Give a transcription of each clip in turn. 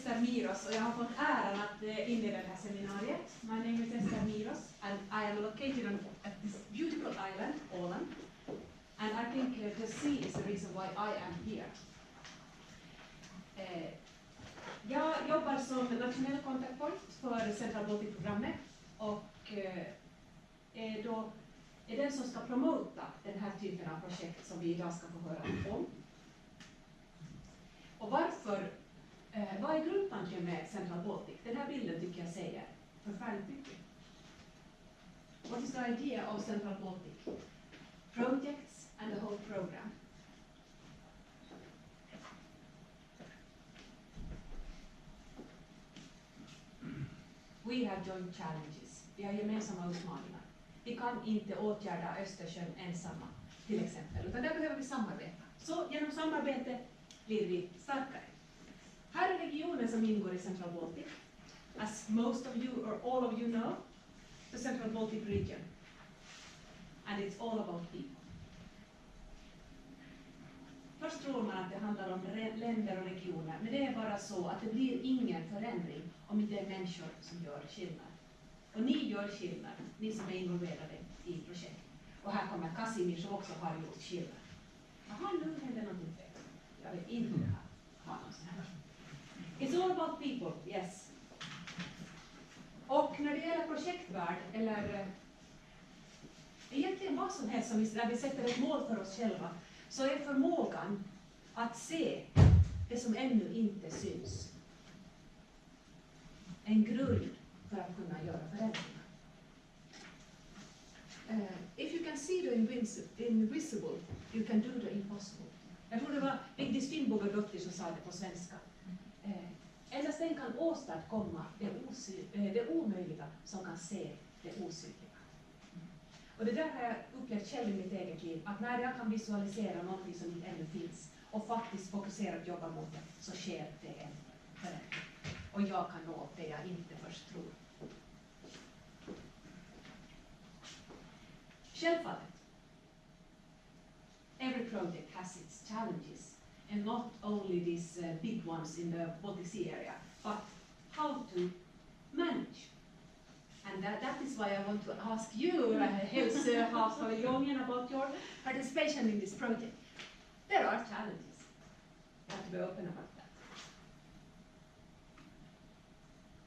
Ester Miiros och jag har fått äran att inleda det här seminariet. My name is Ester Miiros and I am located at this beautiful island, Åland. And I think the sea is the reason why I am here. Jag jobbar som nationell kontaktpunkt för Central Baltic-programmet och är den som ska promota den här typen av projekt som vi idag ska få höra om. Och varför, vad är grundtanken med Central Baltic? Den här bilden tycker jag säger förfärligt mycket. What is the idea of Central Baltic? Projects and the whole program. We have joint challenges. Vi har gemensamma utmaningar. Vi kan inte åtgärda Östersjön ensamma, till exempel, utan där behöver vi samarbeta. Så genom samarbete blir vi starkare. Här är regionen som ingår i Central Baltic. As most of you or all of you know, the Central Baltic region. And it's all about people. Först tror man att det handlar om länder och regioner, men det är bara så att det blir ingen förändring om inte det är människor som gör skillnad. Och ni gör skillnad, ni som är involverade i projekt. Och här kommer Kasimir som också har gjort skillnad. Jaha, nu händer någonting fel. Jag vet inte det här. It's all about people, yes. Och när det gäller projektvärld, eller egentligen vad som helst som när vi sätter ett mål för oss själva, så är förmågan att se det som ännu inte syns en grund för att kunna göra förändringar. If you can see the invisible, you can do the impossible. Jag tror det var Vigdis Finnbogadottir som sa det på svenska. Endast den kan åstadkomma det omöjliga som kan se det osynliga. Och det där har jag upplevt själv i mitt eget liv, att när jag kan visualisera någonting som inte ännu finns och faktiskt fokuserat jobba mot det, så sker det en förändring. Och jag kan nå det jag inte först tror. Självfallet. Every project has its challenges, and not only these big ones in the Baltic Sea area, but how to manage. And that is why I want to ask you, Helsö-Havspaviljongen, about your participation in this project. There are challenges. You have to be open about that.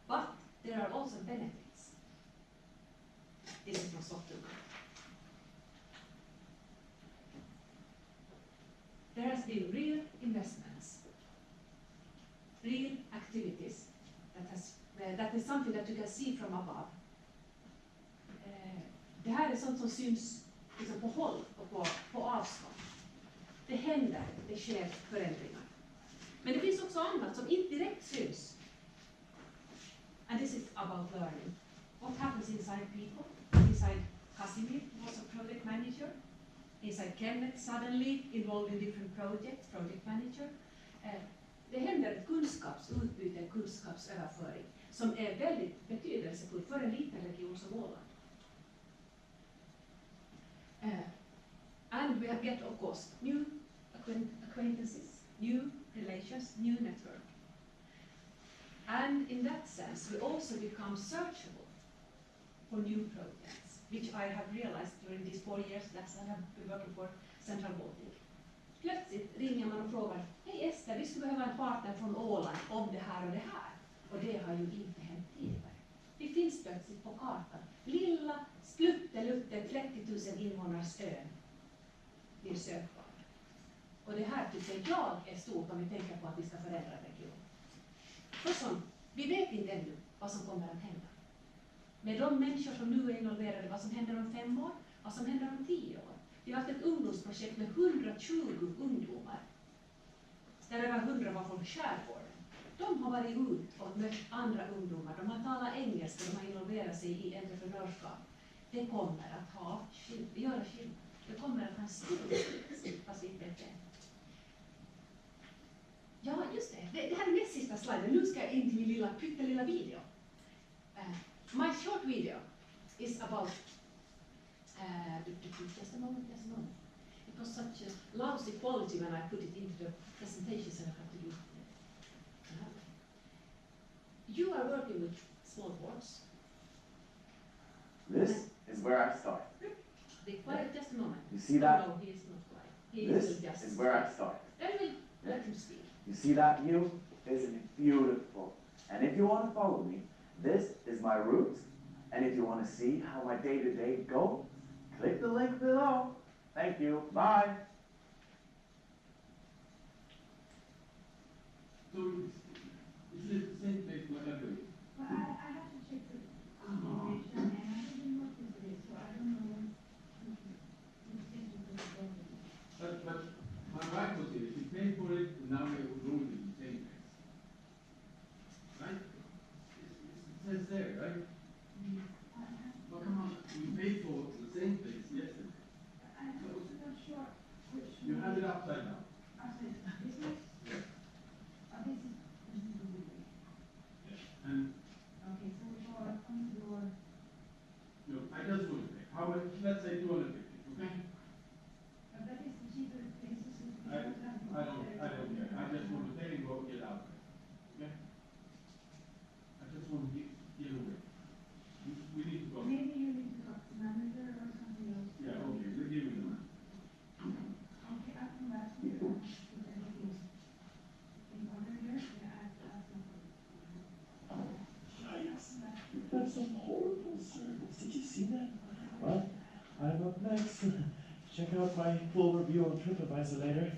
But there are also benefits. This is from Sottunga. There has been real investments, real activities that is something that you can see from above. Det här är sånt som syns liksom på håll och på avstånd. Det händer, det sker förändringar. Men det finns också annat som inte direkt syns. And this is about learning. What happens inside people? Inside Kasimir, also project manager. Inside Kennet, suddenly involved in different projects, project manager. Det händer ett kunskapsutbyte, en kunskapsöverföring som är väldigt betydelsefull för en liten region som Åland. And we get, of course, new acquaintances, new relations, new network. And in that sense, we also become searchable for new projects, which I have realized during these 4 years that I have been working for Central Baltic. Plötsligt ringer man och frågar, hej Ester, vi skulle behöva en partner från Åland om det här och det här. Och det har ju inte hänt tidigare. Vi finns plötsligt på kartan. Lilla, sluttelutte, 30 000 invånars ön blir sökbar. Och det här tycker jag är stort om vi tänker på att vi ska förändra regionen. För som, vi vet inte ännu vad som kommer att hända. Med de människor som nu är involverade, vad som händer om 5 år, vad som händer om 10 år. Vi har haft ett ungdomsprojekt med 120 ungdomar. Där över 100 var från skärgården. De har varit ut och mött andra ungdomar. De har talat engelska, de har involverat sig i entreprenörskap. Det kommer att göra skillnad. Det kommer att ha en stor betydelse, fast inte vet det. Ja, just det. Det här är näst sista sliden. Nu ska jag in till min lilla pyttelilla video. My short video is about just a moment. It was such a lousy quality when I put it into the presentation, so I have to do you are working with small ports. This is where I start. Be quiet just a moment. You see that? No, he is not quiet. He This will just is where I start. Then we'll let him speak. You see that view? Isn't it beautiful? And if you want to follow me, this is my route. And if you want to see how my day-to-day go, click the link below. Thank you. Bye. So is it the same place like I do? Well, I have to check the information, and I didn't notice this, so I don't know who sent it to the building. But my wife was here, she paid for it, and now we're going to the same place. Right? It says there, right? Well, come on, we paid for the same place yesterday. I'm not sure which. You have it upside down. This is? Yes. This is the building. Yes. And, Okay, so we go on your. no, I just want to pay. How much? Let's say 250, okay? But that is the cheaper place. I don't care. I just want to pay and go get out. Okay? I just want to get away. We need to go. Maybe you need to talk to manager or something else. Yeah, okay, we'll give you the money. Okay, I'll come back to you. If anything in order here, yeah, I'll something. That's some horrible service. Did you see that? Well, I'm up next. Check out my full review on TripAdvisor later.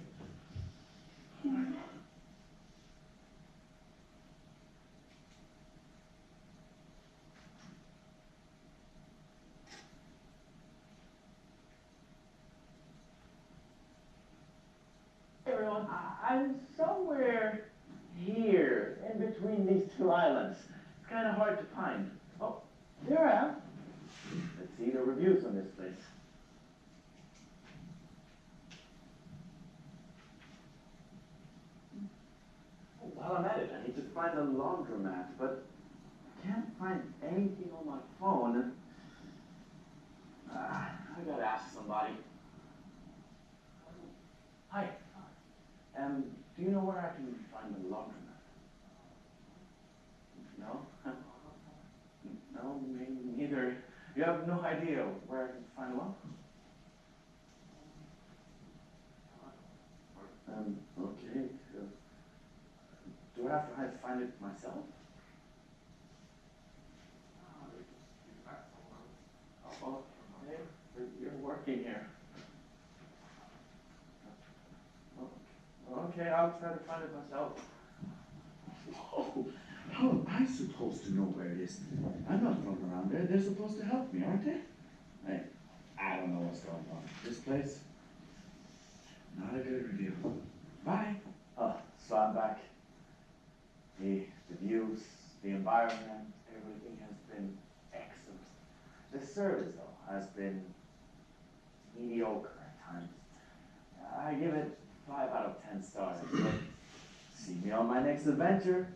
Everyone, I'm somewhere here, in between these two islands. It's kind of hard to find. Oh, there I am. Let's see the reviews on this place. Oh, while I'm at it, I need to find a laundromat, but I can't find anything on my phone. I gotta ask somebody. Hi. Do you know where I can find a laundromat? No? No, me neither. You have no idea where I can find one? Okay. Do I have to find it myself? Oh, okay. You're working here. Okay, I'll try to find it myself. Oh, how am I supposed to know where it is? I'm not from around there. They're supposed to help me, aren't they? Hey, I don't know what's going on. This place, not a good review. Bye. Oh, so I'm back. The views, the environment, everything has been excellent. The service, though, has been mediocre at times. I give it 5 out of 10 stars. But see me on my next adventure.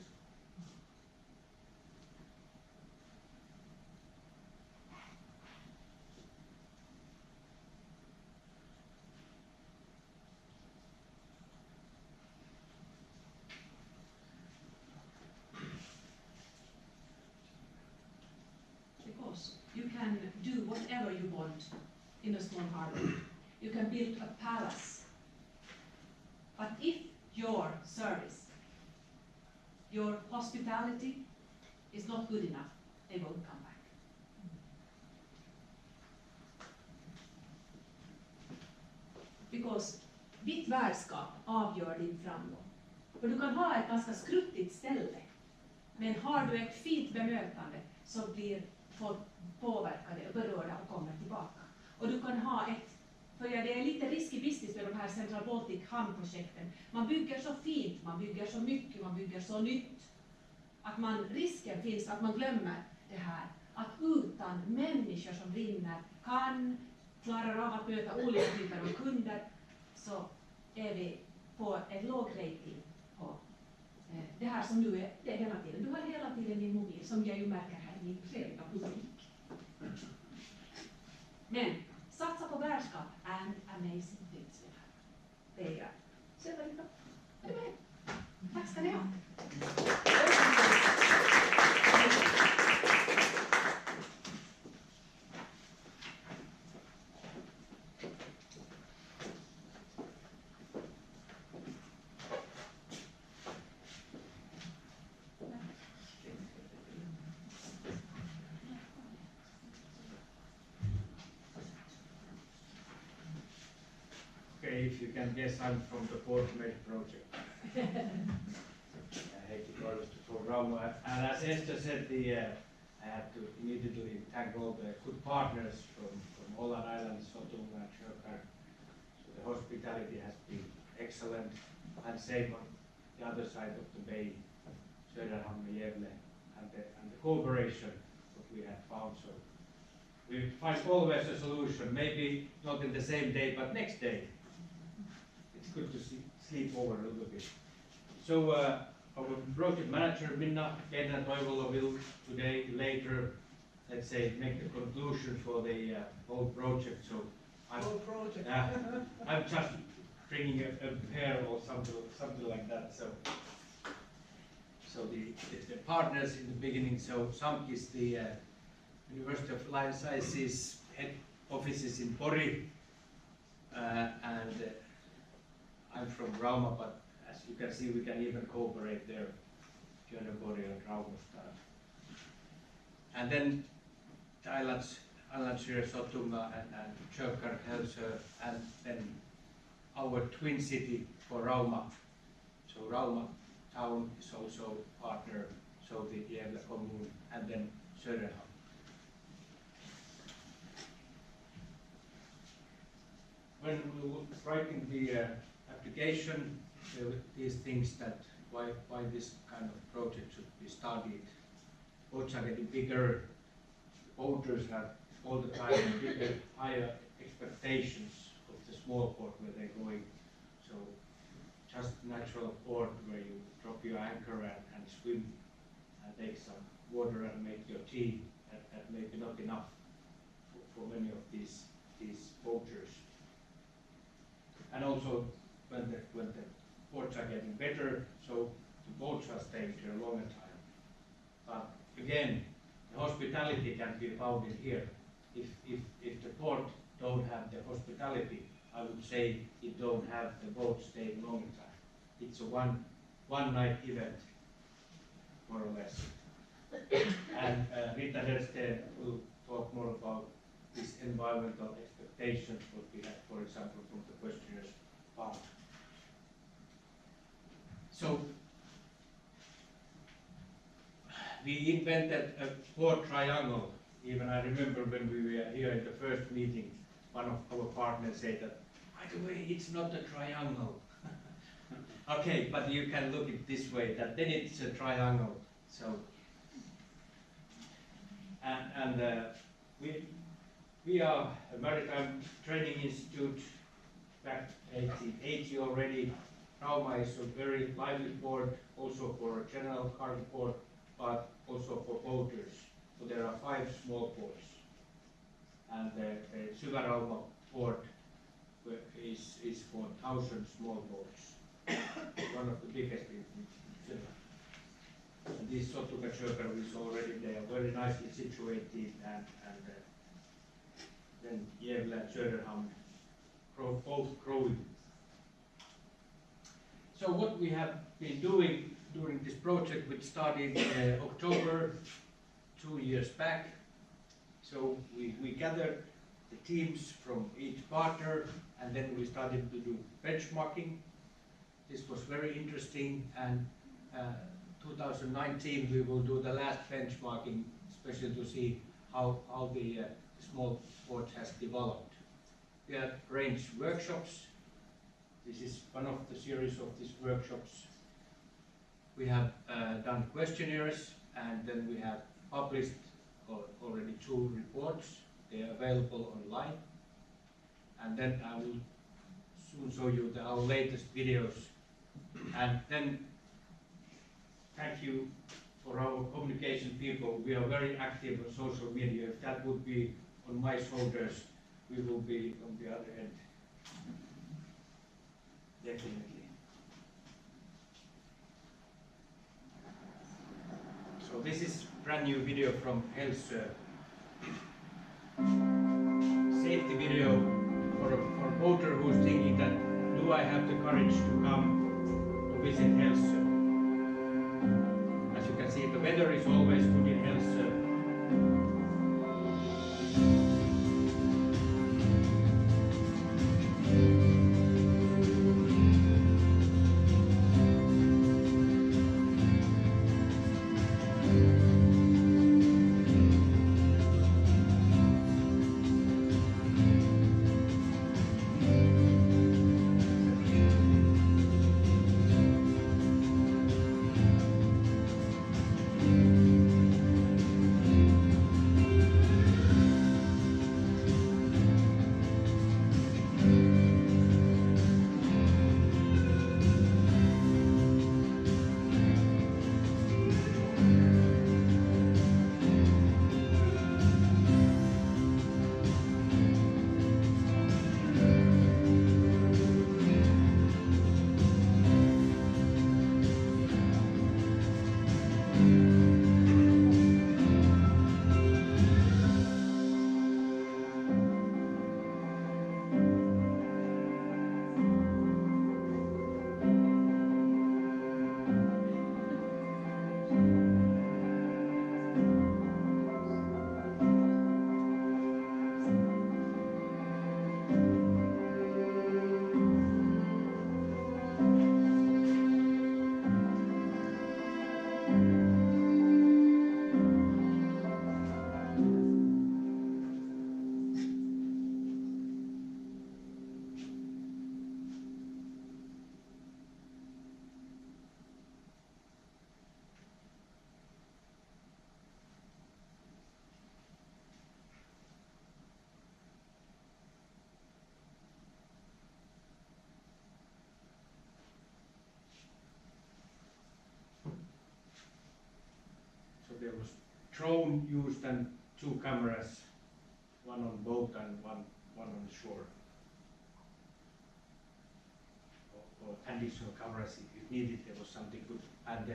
Because you can do whatever you want in a small harbor. You can build a palace. But if your service, your hospitality is not good enough, they won't come back. Because ditt värdskap avgör din framgång. För du kan ha ett ganska skruttigt ställe, men har du ett fint bemötande så blir folk påverkade och berörda och kommer tillbaka. Och du kan ha ett, för det är lite risky business med de här Central Baltic hamnprojekten. Man bygger så fint, man bygger så mycket, man bygger så nytt. Att risken finns att man glömmer det här. Att utan människor som rinner klarar av att möta olika typer av kunder, så är vi på ett låg rating på det här som nu är det hela tiden. Du har hela tiden din mobil, som jag ju märker här i min trevliga publik. Men satsa på värdskap and amazing things will happen. Det är jag. Så är det bra. Tack ska ni ha. Okay, if you can guess, I'm from the PortMate project. Heikki from Rauma. And as Ester said, I have to immediately thank all the good partners from Åland Islands, Sottunga and Söderhamn. So the hospitality has been excellent, and same on the other side of the bay, Söderhamn, Gävle, and the cooperation that we have found. So we find always a solution, maybe not in the same day, but next day. It's good to sleep over a little bit. So our project manager, Minna Kennet, will today, later, let's say, make the conclusion for the whole project. So I'm just bringing a pair or something like that. So the partners in the beginning. So SAMK is the University of Life Sciences head offices in Pori, and I'm from Rauma, but as you can see, we can even cooperate there, Pori and Rauma style. And then the islands here, Sottunga and Söderhamn, Helsö, and then our twin city for Rauma. So Rauma town is also partner, so the Gävle commune, and then Söderhamn. When we were writing the application, there were these things that why this kind of project should be studied. Boats are getting bigger, boaters have all the time bigger, higher expectations of the small port where they're going. So just natural port where you drop your anchor and swim and take some water and make your tea, that may be not enough for many of these boaters. And also when the ports are getting better, so the boats are staying here a longer time. But again, the hospitality can be found in here. If the port don't have the hospitality, I would say it don't have the boat staying longer time. It's a one night event, more or less. And Riitta Dersten will talk more about these environmental expectations, what we had, for example, from the questionnaires part. So we invented a port triangle. Even I remember when we were here in the first meeting, one of our partners said that, by the way, it's not a triangle. Okay, but you can look at it this way, that then it's a triangle. So, and we are a maritime training institute back 1880 already. Rauma is a very lively port, also for a general cargo port, but also for boaters. So there are 5 small ports. And the Syvä-Rauma port is for 1,000 small boats. One of the biggest in Finland. And this Sottunga is already there, very nicely situated, and then Gävle and Söderhamn both growing. So what we have been doing during this project, which started in October 2 years back. So we gathered the teams from each partner, and then we started to do benchmarking. This was very interesting, and 2019 we will do the last benchmarking, especially to see how the small port has developed. We have arranged workshops. This is one of the series of these workshops. We have done questionnaires, and then we have published already 2 reports. They are available online. And then I will soon show you our latest videos. And then thank you for our communication people. We are very active on social media. If that would be on my shoulders, we will be on the other end. Definitely. So this is brand new video from Helsö. Safety video for a boater who's thinking that, do I have the courage to come to visit Helsö? As you can see, the weather is always good in Helsö. drone used and 2 cameras, one on boat and one on the shore. Or additional cameras if needed, there was something good. And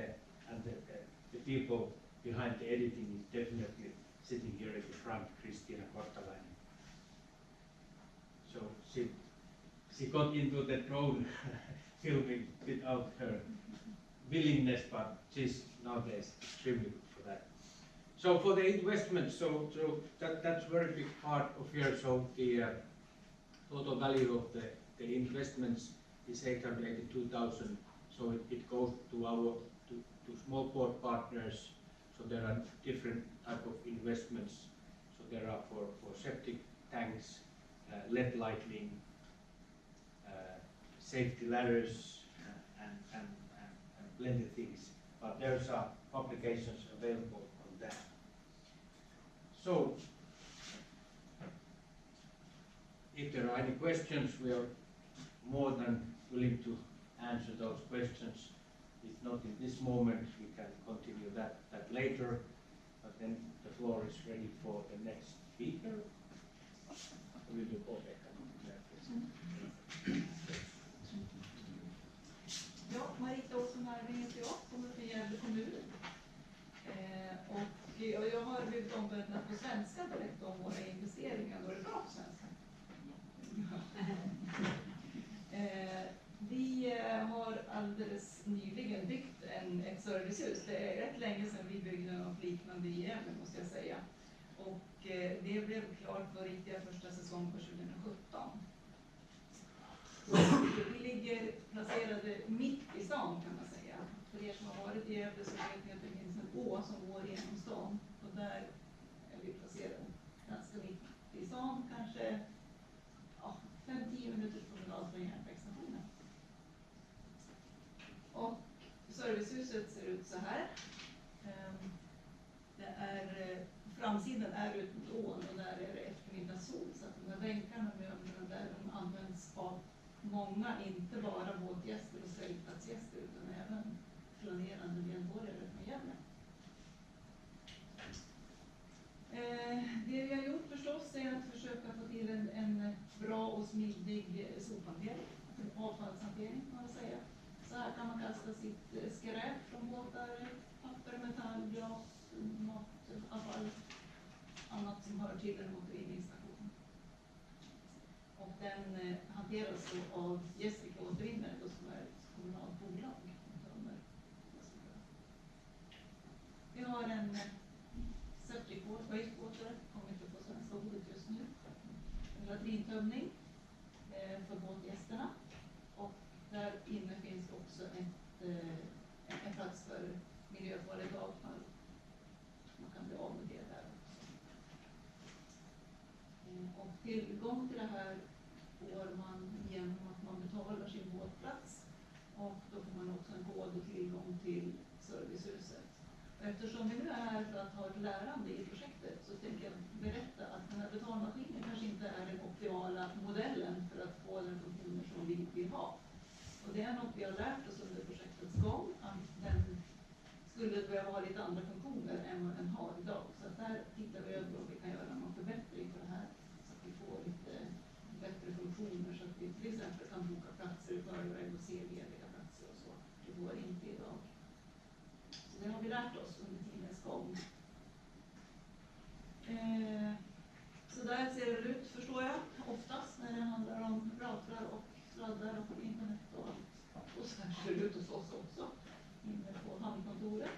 the people behind the editing is definitely sitting here at the front, Christina Kortalainen. So she got into the drone filming without her willingness, but she's nowadays extremely good for that. So for the investment, so that's very big part of here. So the total value of the investments is 882,000. So it goes to our to small port partners. So there are different type of investments. So there are for septic tanks, LED lighting, safety ladders, and plenty of things. But there's publications available on that. So, if there are any questions, we are more than willing to answer those questions. If not in this moment, we can continue that later. But then the floor is ready for the next speaker. Will you go back? Ja, Marita Olsson-Narving heter jag, kommer från Gävle kommun. Och jag har blivit ombedd på svenska direkt om våra investeringar, och det är bra på svenska. Vi har alldeles nyligen byggt ett servicehus. Det är rätt länge sedan vi byggde något liknande i Gävle, måste jag säga. Och det blev klart för riktiga första säsong på 2017. Vi ligger placerade mitt i stan, kan man säga. För er som har varit i Gävle så vet ni att det finns en å som går genom stan. Och där är vi placerade ganska mitt i stan, kanske 5-10 minuters promenad från järnvägsstationen. Och servicehuset ser ut så här. Framsidan är ut mot ån och där är det eftermiddagssol. Så att de här bänkarna och möblerna där de används av många, inte bara båtgäster och segelplatsgäster utan även planerande medborgare från Gävle. Det vi har gjort förstås är att försöka få till en bra och smidig sophantering, avfallshantering kan man säga. Så här kan man kasta sitt skräp från båtar, papper, metall, glas, matavfall, annat som hör till en återvinningsstation. Och den hanteras då av Jessica Återvinnare som är ett kommunalt bolag. Vi har en septic wastewater, kommer inte på svenska ordet just nu. En latrintömning för båtgästerna. Och där inne finns också en plats för miljöfarligt avfall. Man kan bli av med det där också. Och tillgång till det här får man genom att man betalar sin båtplats. Och då får man också en kod och tillgång till servicehuset. Eftersom vi nu är här för att ha ett lärande i projektet så tänker jag berätta att den här betalmaskinen kanske inte är den optimala modellen för att få den funktioner som vi vill ha. Och det är något vi har lärt oss under projektets gång, att den skulle behöva ha lite andra funktioner än vad den har idag. Så att där tittar vi över om vi kan göra någon förbättring på det här så att vi får lite bättre funktioner så att vi till exempel kan boka platser i förväg och se lediga platser och så. Det går inte idag. Så det har vi lärt oss under tidens gång. Så där ser det ut, förstår jag, oftast när det handlar om routrar och sladdar och internet och allt. Och så här ser det ut hos oss också, inne på hamnkontoret.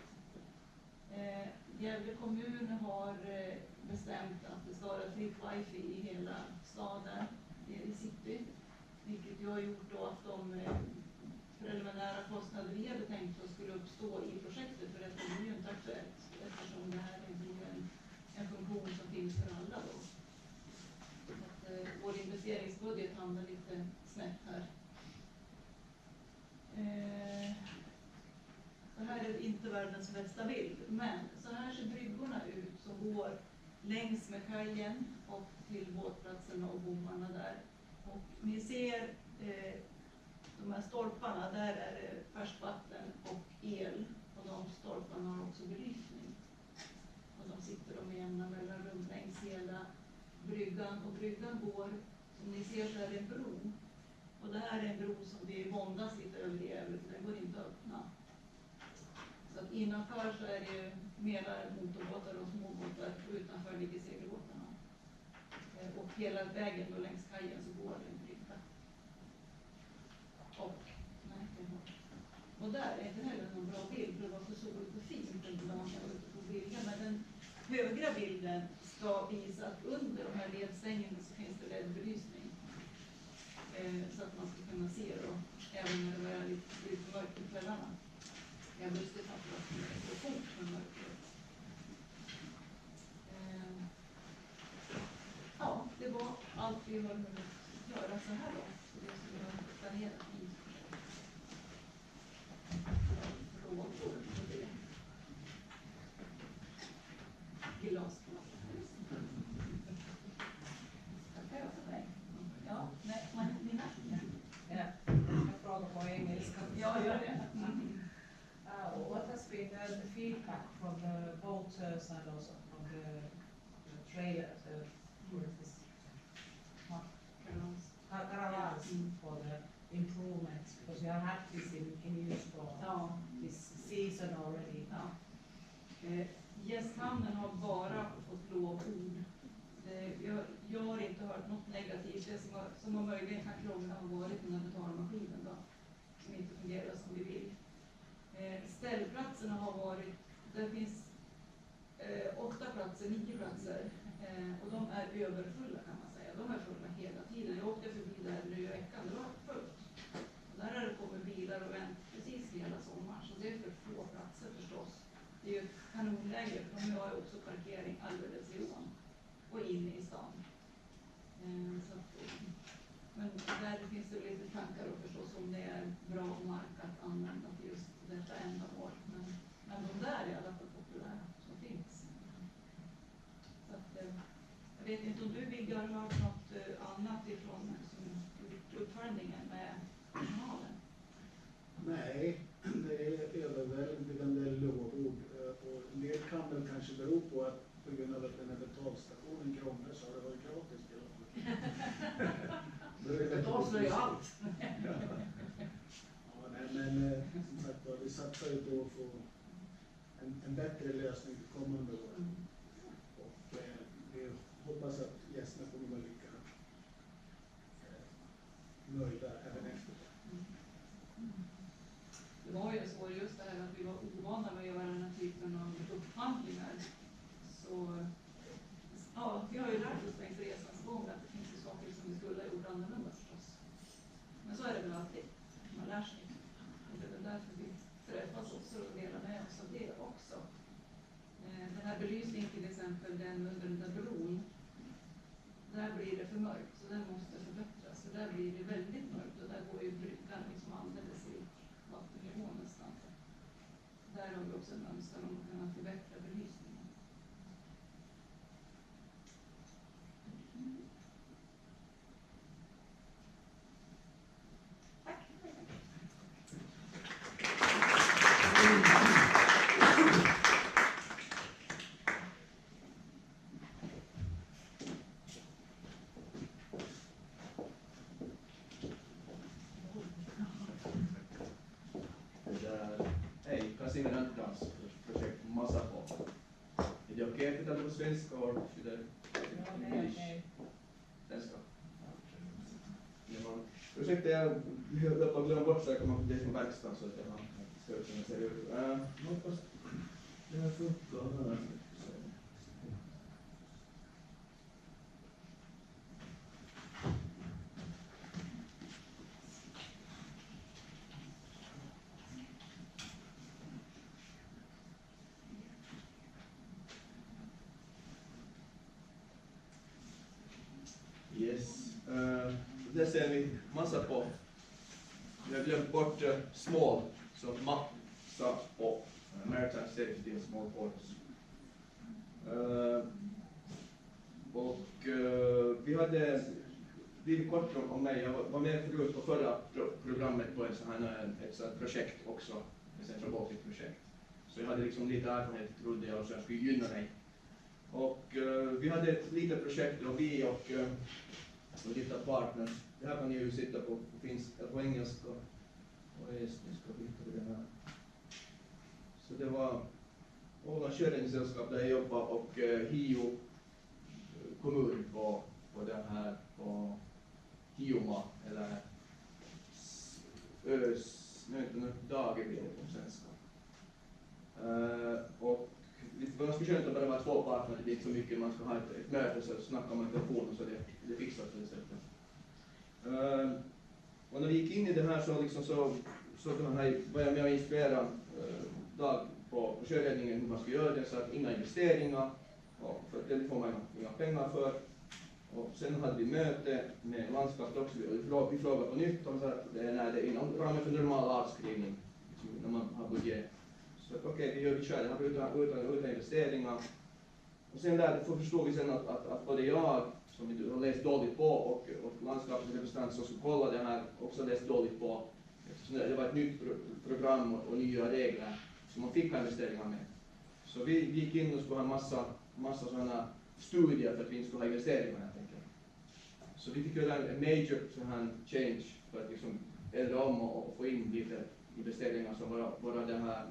Gävle kommun har bestämt att det ska vara fritt wifi i hela staden, i city. Vilket ju har gjort då att de preliminära kostnader vi hade tänkt oss skulle uppstå i projektet, för det är ju inte aktuellt eftersom det här är en funktion som finns för alla då. Att, vår investeringsbudget hamnar lite snett här. Så här är inte världens bästa bild, men så här ser bryggorna ut som går längs med kajen och till båtplatserna och bommarna där. Och ni ser de här stolparna, där är det färskvatten och el och de stolparna har också belysning. Och de sitter de med jämna mellanrum längs hela bryggan. Och bryggan går, som ni ser så är det en bro. Och det här är en bro som vi våndas lite över i Gävle, för den går inte att öppna. Så att innanför så är det ju mera motorbåtar och småbåtar, och utanför ligger segelbåtarna. Och hela vägen då längs kajen så går det en brygga. Och där är inte heller någon bra bild, för det var så soligt och fint när man kan ute på bilden. Men den högra bilden ska visa att under de här ledstängerna så finns det LED-belysning. Så att man ska kunna se då, även när det är lite mörkt på kvällarna. Jag måste fatta att det är så fort med mörkret. Ja, det var allt vi har hunnit göra så här då. Så det som vi har planerat i frågor på det. Glasglas. Ja, nej, mina. Ja, jag frågar på engelska. Ja, gör det. What has been the feedback from the boaters and also from the trailers for this caravans for the improvements? Because you have had this in use for this season already. Ja. Gästhamnen har bara fått lovord. Jag har inte hört något negativt. Det som har möjligen kan krångla har varit den här betalmaskinen då, som inte fungerar som vi vill. Ställplatserna har varit, det finns 9 platser och de är överfulla kan man säga. De är fulla hela tiden. Jag åkte förbi där nu i veckan, det var fullt. Och där har det kommit bilar och vänt precis hela sommaren, så det är för få platser förstås. Det är ju ett kanonläge, för de har ju också parkering alldeles i ån och inne i stan. Så att, men där finns det lite tankar och förstås om det är bra mark att använda till just detta ändamål. Men de där är i alla fall populära som finns. Så att, jag vet inte om du Vigga har hört något annat ifrån uppföljningen med personalen? Nej, det är överväldigande lovord. Och en del kan väl kanske bero på att på grund av att den här betalstationen krånglar så har det varit gratis. Det avslöjar allt. Ja, nej, men som sagt var, vi satsar ju på att få en bättre lösning till kommande år. Och vi hoppas att gästerna kommer att vara lika nöjda även efter det. Det var ju så just det här att vi var ovana med att göra den här typen av upphandlingar. Så ja, vi har ju lärt oss längs resans gång att det finns ju saker som vi skulle ha gjort annorlunda förstås. Men så är det väl alltid. Man lär sig. Och det är väl därför vi träffas också och delar med oss av det också. Den här belysningen till exempel, den under den där bron, där blir det för mörkt så den måste förbättras. Så där blir det väldigt mörkt och där går ju bryggan liksom alldeles i vattennivå nästan. Där har vi också en önskan om att kunna förbättra belysningen. Hej, Kasimir Antbrams, projekt MASAPO. Är det okej att tala på svenska och det engelska? Svenska. Projektet jag höll på att glömma bort så jag kommer att bli från verkstaden så att jag har stört som jag ser ut. Hoppas det här funkar. Yes. Där ser vi MASAPO. Vi har glömt bort small, så MASAPO. Maritime Safety and Small Ports. Vi hade blivit kort om mig. Jag var med förut på förra programmet på ett sånt projekt också. Ett Central Baltic projekt. Så jag hade liksom lite erfarenhet, trodde jag, och så jag skulle gynna mig Och vi hade ett litet projekt och vi och lite partners. Det här kan ni ju sitta på finska, på engelska och estniska. Det här. Så det var Ålands sjöräddningssällskap där jag jobbade och Hio kommun på den här på Hioma eller dagen blir det på svenska. Och man skulle skönt att bara vara två partner, det är inte så mycket, man ska ha ett möte så snackar man i telefonen så det fixar på det sättet. Och när vi gick in i det här så liksom så den här var jag med och inspirera Dag på sjöräddningen hur man ska göra det så att inga investeringar, och för det får man inga pengar för. Och sen hade vi möte med landskapet också, vi frågade på nytt om det är inom ramen för normal avskrivning när man har budget. Så okej, vi kör det här utan investeringar. Och sen där förstod vi sen att både jag, som vi har läst dåligt på, och landskapets representant som skulle kolla det här också läst dåligt på. Eftersom det var ett nytt program och nya regler som man fick investeringar med. Så vi gick in och skulle ha en massa sådana studier för att vi inte skulle ha investeringar helt enkelt. Så vi fick göra en major sån här change för att liksom ändra om och få in lite investeringar som våra den här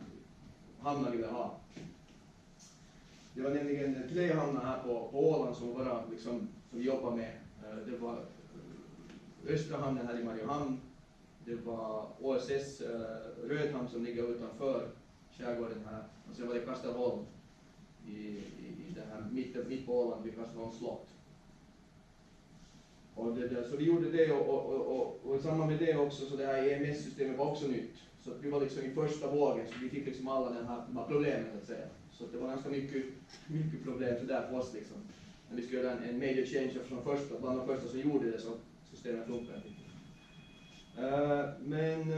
hamnar ville ha. Det var nämligen 3 hamnar här på Åland som bara liksom som vi jobbar med. Det var östra hamnen här i Mariehamn. Det var OSS Rödhamn som ligger utanför skärgården här. Och sen var det Kastelholm i den här mitt på Åland vid Kastelholms slott. Och så vi gjorde det och i samband med det också så det här EMS-systemet var också nytt. Så vi var liksom i första vågen så vi fick liksom alla de här problemen att säga. Så det var ganska mycket problem för där för oss liksom. När vi skulle göra en major change från bland de första som gjorde det så systemet funkade. Men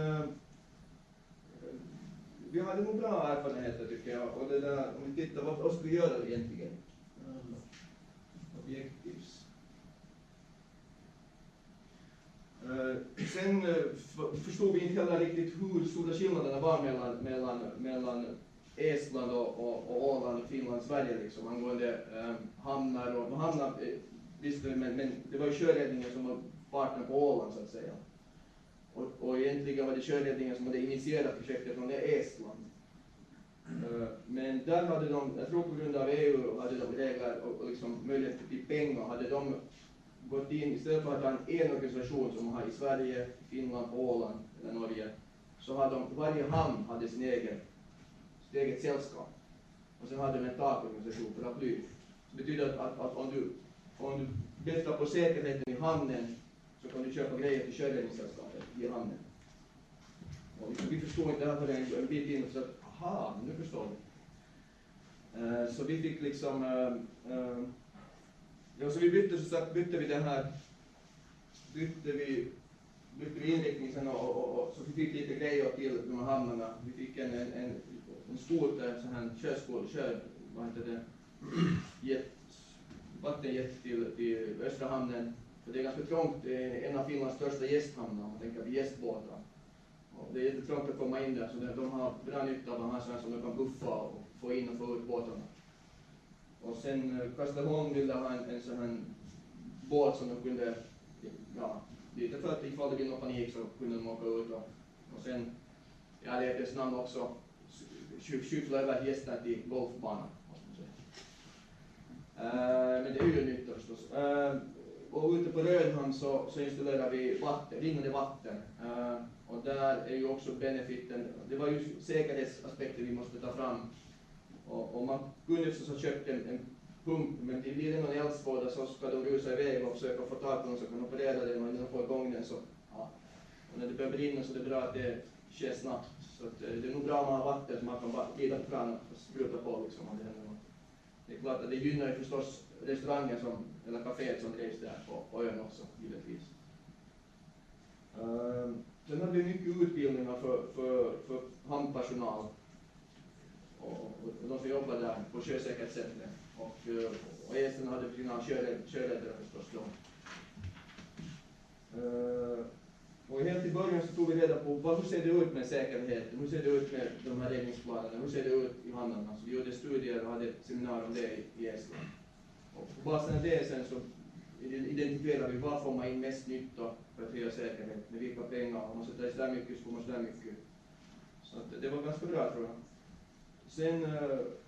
vi hade nog bra erfarenheter tycker jag. Och det där, om vi tittar, vad ska vi göra egentligen? Objektivs. Sen förstod vi inte heller riktigt hur stora skillnaderna var mellan Estland och Åland, Finland, Sverige liksom, angående hamnar och hamnar visste vi, men det var ju sjöräddningen som var partner på Åland så att säga. Och egentligen var det sjöräddningen som hade initierat projektet från Estland. Men där hade de, jag tror på grund av EU hade de regler och liksom möjlighet till pengar, hade de gått in istället för att ha en organisation som man har i Sverige, Finland, Åland eller Norge, så hade de, varje hamn hade sitt eget sällskap. Och sen hade de en takorganisation för att fly. Det betyder att om du bättrar på säkerheten i hamnen så kan du köpa grejer till sjöräddningssällskapet i hamnen. Och vi förstod inte det här för en bit in och så att, aha, nu förstår vi. Så vi fick liksom, så vi bytte vi den här, bytte vi inriktning sen och så vi fick lite grejer till de här hamnarna. Vi fick en skoter, sån här vad heter det, vattenjet till östra hamnen. För det är ganska trångt, det är en av Finlands största gästhamnar om man tänker på gästbåtar. Och det är jättetrångt att komma in där så de har bra nytta av de här som de kan buffa och få in och få ut båtarna. Och sen Kastelholm ville ha en sån här båt som de kunde, lite för att ifall det blir någon panik så kunde de åka ut och sen, i ärlighetens namn också, skyffla över hästar till golfbanan. Men det är ju nytt förstås. Och ute på Rödhamn så installerar vi rinnande vatten. Och där är ju också benefiten, det var ju säkerhetsaspekter vi måste ta fram. Och man kunde så köpte en pump, men det blir det någon eldsvåda så ska de rusa iväg och försöka få tag på någon som kan operera den och när de får igång den så, ja. Och när det börjar brinna så är det bra att det sker snabbt. Så att, det är nog bra att man har vatten så man kan bara glida fram och spruta på liksom om det händer något. Det är klart att det gynnar ju förstås restaurangen eller kaféet som drivs där på ön också, givetvis. Sen hade vi mycket utbildningar för hamnpersonal och de som jobbar där på sjösäkerhetscentret. Och Esten hade sina sjöräddare förstås då. Och helt i början så tog vi reda på hur ser det ut med säkerheten, hur ser det ut med de här räddningsplanerna, hur ser det ut i hamnarna. Så vi gjorde studier och hade ett seminarium om det i Estland. Och på basen av det sen så identifierade vi var får man in mest nytta för att höja säkerhet, med vilka pengar, om man sätter i sådär mycket så får man sådär mycket. Så att det var ganska bra tror jag. Sen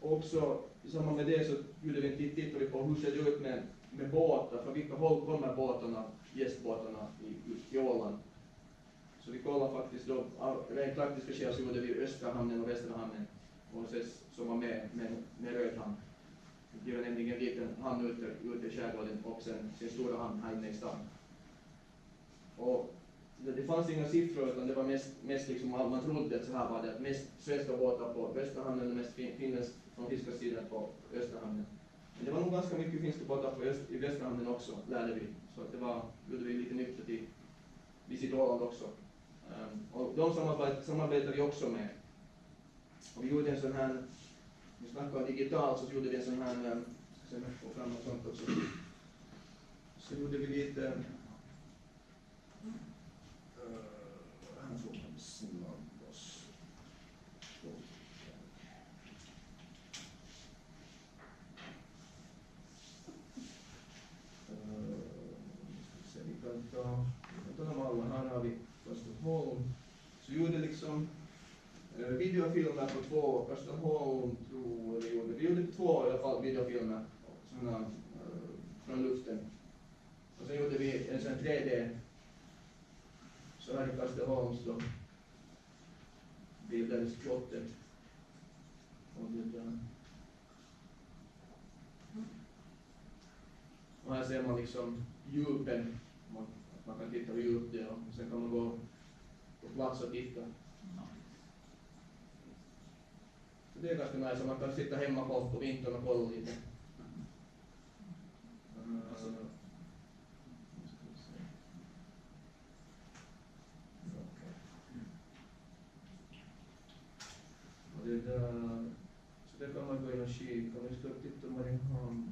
också i samband med det så gjorde vi tittade på hur ser det ut med båtar, från vilka håll kommer båtarna, gästbåtarna i Åland. Så vi kollade faktiskt då, rent praktiska skäl så gjorde vi östra hamnen och västra hamnen och sen som var med Rödhamn. Det var nämligen en liten hamn ute i skärgården och sen stora hamn här inne i stan. Och det fanns inga siffror utan det var mest liksom man trodde att så här var det, att mest svenska båtar på västra hamnen och mest finländska från fiskarsidan på östra hamnen. Men det var nog ganska mycket finska båtar i västra hamnen också, lärde vi. Så att gjorde vi lite nytta till Visit Åland också. Och de samarbetade vi också med. Och vi gjorde en sån här, vi snackade digitalt så gjorde vi en sån här, ska se om jag får fram något sånt också. Så gjorde vi lite, här får man snabbt oss. Vi kan ta dem alla, här har vi Holm. Så gjorde liksom videofilmer på 2, Holm tror vi gjorde. Vi gjorde 2 i alla fall videofilmer såna, från luften. Och sen gjorde vi en sån 3D. Så här i Holms då. Bildades slottet. Och här ser man liksom djupen. Man kan titta hur djupt det och sen kan man gå på plats och titta. Så det är ganska nice, man kan sitta hemma på vintern och kolla lite. Och det där, så det kan man gå in och kika. Vi ska titta på Mariehamn.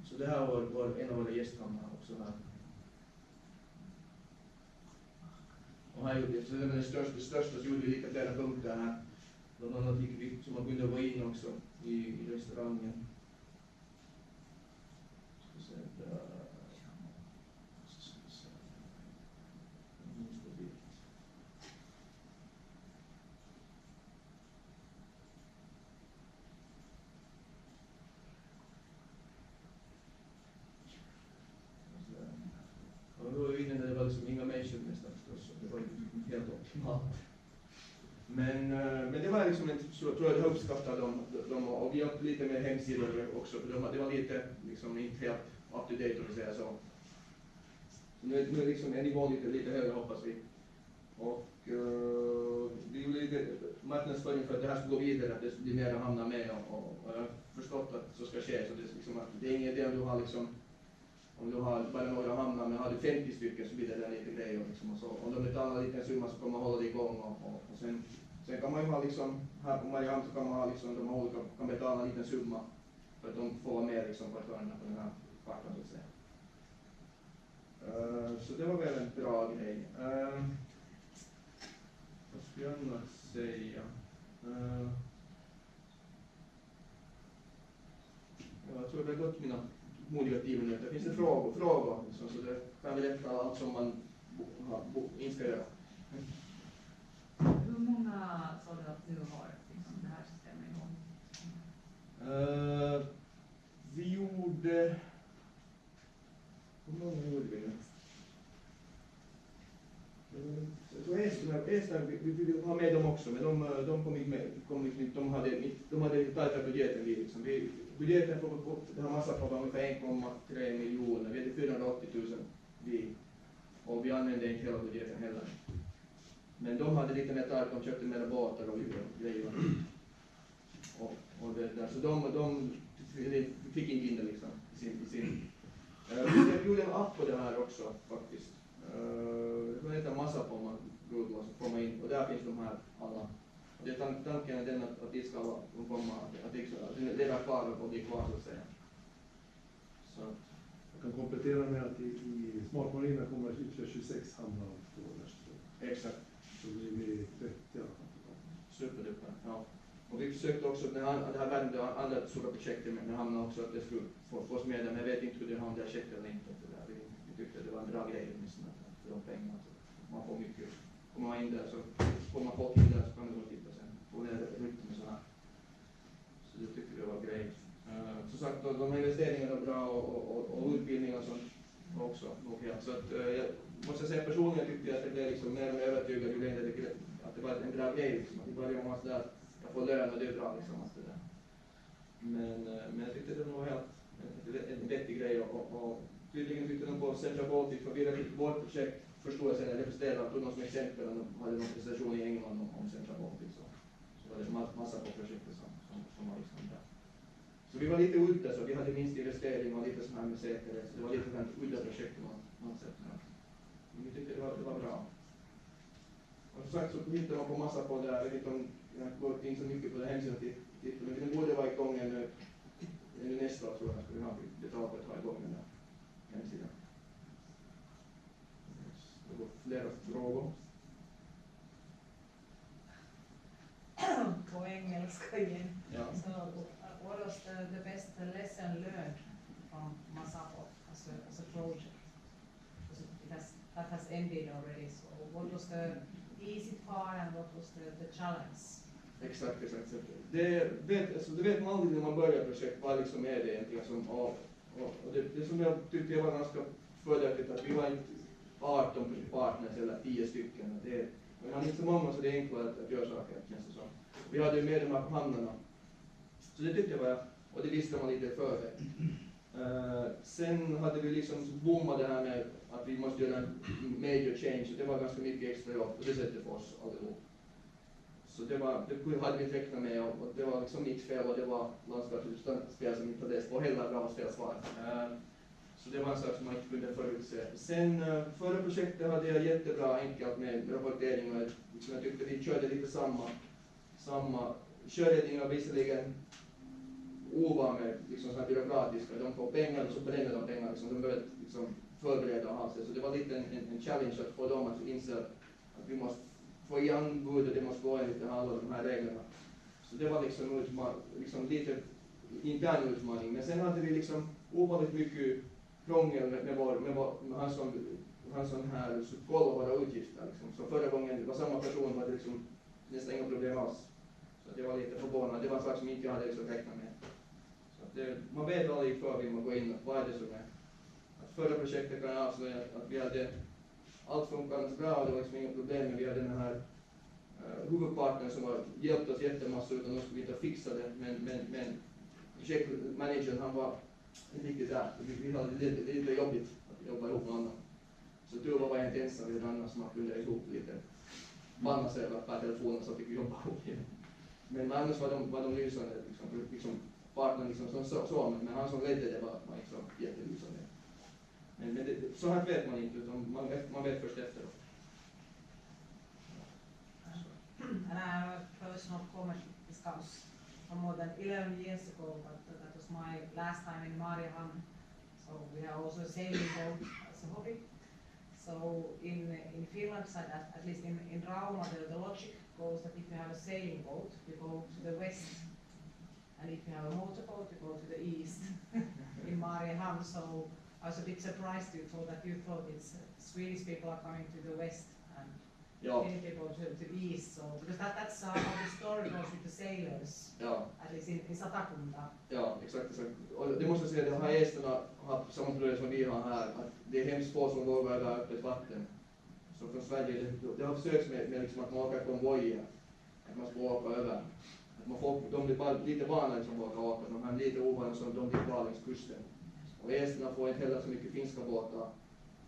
Så det här var en av våra gästhamnar också här. Och här gjorde vi, det största så gjorde vi lite flera punkter här. Bland annat gick vi så man kunde gå in också i restaurangen. Ska se där. Det var liksom inga människor nästan förstås, det var ju helt optimalt. Men det var liksom så tror jag uppskattade dem och vi har lite mer hemsidor också för det var lite liksom inte helt up to date om vi säger så. Nu är liksom en nivå lite högre hoppas vi. Och vi gjorde lite marknadsföring för att det här ska gå vidare, att det ska bli mer hamnar med och jag har förstått att så ska ske så det är liksom att det är ingen idé om du har liksom om du har bara några hamnar, men har du 50 stycken så blir det där lite grejer. Liksom, och så, om de betalar lite en summa så kommer man hålla det igång. Och sen kan man ju ha liksom, här på Mariehamn så kan man ha liksom, de olika kan betala en liten summa för att de får vara med liksom, på hörna på den här kartan så att säga. Så det var väl en bra grej. Vad ska jag annars säga? Jag tror det har gått mina modiga 10 minuter. Finns det frågor liksom, så det kan vi rätta allt som man inte ska göra. Hur många sa du att nu har liksom, det här systemet igång? Vi gjorde... Hur många gjorde vi nu? Jag tror Ester, vi vill ha med dem också, men de kom inte med. De hade inte tajtat budgeten. Budgeten på det här MASAPO var ungefär 1,3 miljoner. Vi hade 480 000 och vi använde inte hela budgeten heller. Men de hade lite mer tajt, de köpte mer båtar och grejer. Och det där. Så de vi fick inte in det liksom i sin. Vi gjorde en app på det här också faktiskt. Det heter MASAPO om man googlar så får man in och där finns de här alla. Och det är tanken är den att de ska komma, att det lever kvar och bli kvar så att säga. Så. Jag kan komplettera med att i Smart Marina kommer det ytterligare 26 hamnar på Dersten. Exakt. Så blir vi 30 i alla fall. Superduper, ja. Och vi försökte också, det här var det andra stora projektet med hamnen också, att det skulle få oss med det, men jag vet inte hur det har skett eller inte. Vi tyckte att det var en bra grej för de pengarna. Man får mycket, kommer man in där så får man folk in där så kan man gå och titta sen. Få ner rytmen och sådär. Så det tyckte vi var grej. Som sagt, de här investeringarna är bra och utbildningar och sånt också. Så att, jag måste säga personligen tyckte jag att det blev liksom mer och mer övertygad ju längre att det var en bra grej. Liksom. Att i början var man sådär att jag får lön och det är bra liksom. Allt det där. Men jag tyckte det var helt en vettig grej och tydligen tyckte de på Central Baltic för vi vårt projekt förstod jag sen när jag presenterade tog någon som exempel och de hade någon presentation i England om Central Baltic så var det massa på projektet som var liksom där. Så vi var lite udda så vi hade minst investering och lite sån här med säkerhet så det var lite sånt udda projekt på något sätt. Men vi tyckte det var bra. Och som sagt så hittade man på MASAPO där, jag vet inte om jag har gått in så mycket på det hemsidan men den borde vara igång ännu nästa år tror jag skulle ha betalt för att ha igång den där hemsidan. Det går flera frågor. På engelska igen. Ja. So what was the best lesson learned from MASAPO as a project? That has ended already. So what was the easy part and what was the challenge? Exakt. Det vet man aldrig när man börjar projekt, vad liksom är det egentligen som och det som jag tyckte jag var ganska fördelaktigt att vi var inte 18 partners eller 10 stycken. Men man är inte så många så det är enklare att göra saker känns det som. Vi hade ju med de här hamnarna. Så det tyckte jag var, och det visste man lite före. Sen hade vi liksom bommat det här med att vi måste göra en major change och det var ganska mycket extra jobb och det sätter för oss allihop. Så det hade vi inte räknat med och det var liksom mitt fel och det var landskapsspel som inte hade läst på heller bra spelsvar. Så det var en sak som man inte kunde förutse. Sen förra projektet hade jag jättebra enkelt med rapportering och liksom jag tyckte vi körde lite samma körräddningar visserligen ovan med liksom så här byråkratiska. De får pengar och så bränner de pengar liksom. De behöver liksom förbereda och ha sig. Så det var lite en challenge att få dem att inse att vi måste få i anbud och det måste gå enligt alla de här reglerna. Så det var liksom lite intern utmaning. Men sen hade vi liksom ovanligt mycket krångel med han som här kolla våra utgifter. Liksom. Så förra gången det var samma person var det liksom nästan inga problem alls. Så det var lite förvånande. Det var en sak som inte jag hade liksom räknat med. Så att man vet aldrig för vi man går in och vad är det som är. Att förra projektet kan jag avslöja att vi hade allt funkade bra och det var liksom inga problem men vi hade den här huvudpartnern som har hjälpt oss jättemassa utan de skulle inte fixa det men projektmanagern han var inte riktigt där. Vi hade lite jobbigt att jobba ihop med andra. Så du var inte ensam vid en annan som man kunde ihop lite banna sig per telefonen så fick vi jobba ihop igen. Men annars var de lysande liksom partnern liksom så men han som ledde det var liksom jättelysande. Men så här vet man inte utan man vet först efteråt. And I have a personal comment. This comes from more than 11 years ago, but that was my last time in Mariehamn. So we have also a sailing boat as a hobby. So in Finland, at least in Rauma, the logic goes that if you have a sailing boat, you go to the west. And if you have a motorboat, you go to the east in Mariehamn. So I was a bit surprised that you thought it's Swedish people are coming to the west and Finnish people to the east. So because that's how the story goes with the sailors. At least in Satakunta. Ja, exakt. Och det måste jag säga, de här gästerna har samma problem som vi har här. Att det är hemskt få som vågar över öppet vatten. Så från Sverige, det har försökts med liksom att man åker konvojer. Att man ska åka över. Att man får, de blir bara lite vanare som vågar åka. De här lite ovana som de blir kvar längs kusten. Och gästerna får inte heller så mycket finska båtar.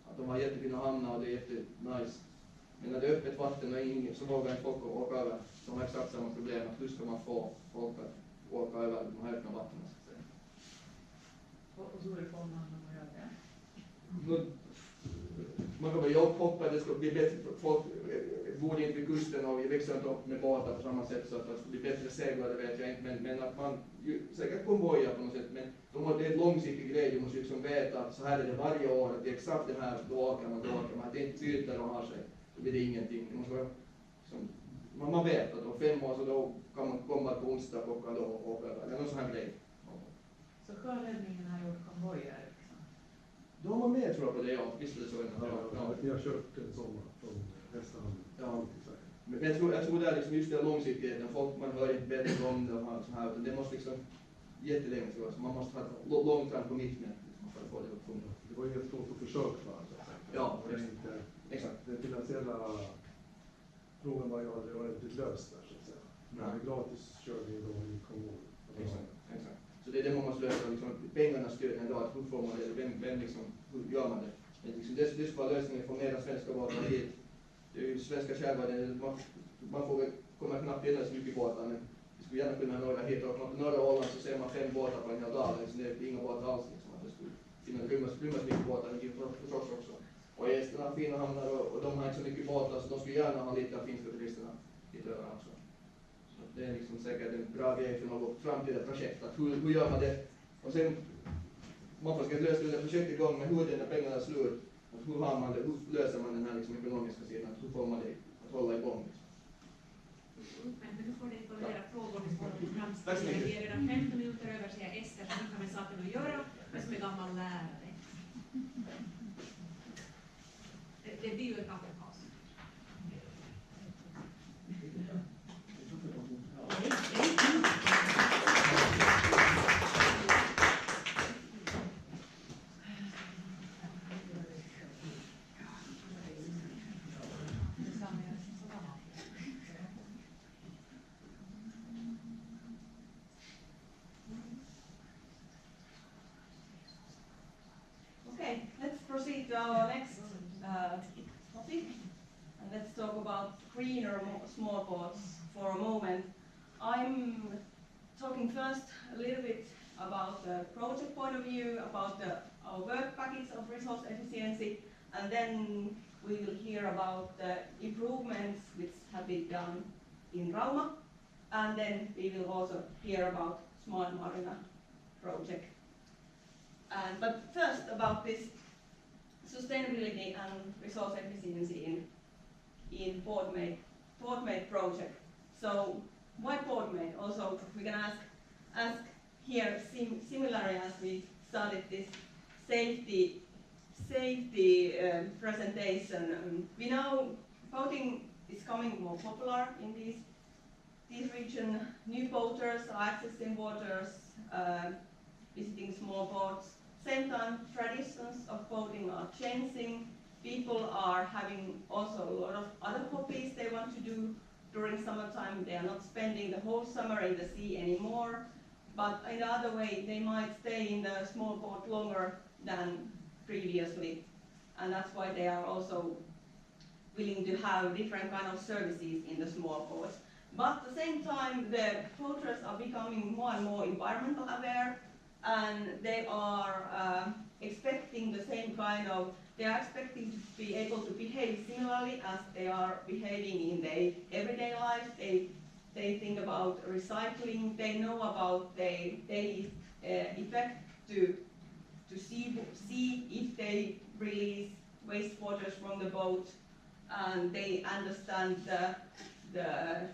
Att de har jättefina hamnar och det är jättenice. Men när det är öppet vatten och ingen så vågar inte folk åka över. Så har exakt samma problem att hur ska man få folk att åka över de här öppna vattnen. Och så får man göra det. Man kan väl hoppa, det ska bli bättre, folk bor inte vid kusten och vi växer inte upp med båtar på samma sätt så att det ska bli bättre seglare vet jag inte, men att man säkert konvojar på något sätt, men det är en långsiktig grej, du måste liksom veta att så här är det varje år, att det är exakt det här, då åker man, att det inte byter och har sig, då blir det ingenting. Det måste vara, liksom, man vet att om 5 år så då kan man komma på onsdag klockan då och åka över, eller någon sån här grej. Så sjöräddningen har gjort konvojer liksom? De var med tror jag på det, ja. Visst är det så? Ja, vi har kört en sommar från Västerhamn. Ja. Men jag tror det är liksom just det långsiktigheten, folk man hör inte bättre om det och så här, utan det måste liksom jättelänge tror jag, så man måste ha ett long time commitment för att få det att funka. Det var ju ett stort försök för att ja, det är inte, exakt. Den finansiella frågan var ju aldrig ordentligt löst där så att säga. Men gratis körde vi då i konvoj. Exakt. Så det är det man måste lösa, liksom, pengarna stöden idag, hur får man det, vem liksom, hur gör man det? Men liksom, det ska vara lösningen för mera svenska båtar hit. Det är ju svenska skärgården, man får väl komma knappt in så mycket båtar, men vi skulle gärna kunna ha några hit och på norra Åland så ser man 5 båtar på en hel dag, liksom, det är inga båtar alls, liksom, att det skulle rymmas mycket båtar förstås också. Och Esterna har fina hamnar och de har inte så mycket båtar så de skulle gärna ha lite av finska turisterna lite över också. Så det är liksom säkert en bra grej för något framtida projekt, att hur gör man det? Och sen, man får ska lösa det projekt igång, men hur är det när pengarna är slut? Hur har man det, hur löser man den här liksom ekonomiska sidan, hur får man det att hålla igång? Men nu får ni tolerera frågor vi får på framställan. Vi är redan 15 minuter över, säger Ester, som inte har med saken att göra, men som är gammal lärare. Det blir ju en kaffepaus. Okay, let's proceed to our next topic. And let's talk about greener small boats for a moment. I'm talking first a little bit about the project point of view, about our work package of resource efficiency, and then we will hear about the improvements which have been done in Rauma, and then we will also hear about Smart Marina project. But first about this sustainability and resource efficiency in PortMate project. So why PortMate? Also we can ask here similarly as we started this safety presentation. We know boating is becoming more popular in this region. New boaters are accessing waters, visiting small boats. Same time, traditions of boating are changing. People are having also a lot of other hobbies they want to do during summertime. They are not spending the whole summer in the sea anymore. But in the other way, they might stay in the small boat longer than previously. And that's why they are also willing to have different kind of services in the small boats. But at the same time, the boaters are becoming more and more environmental aware, and they are expecting the same kind of, they are expecting to be able to behave similarly as they are behaving in their everyday life. They think about recycling, they know about their daily effect to see if they release wastewaters from the boat, and they understand the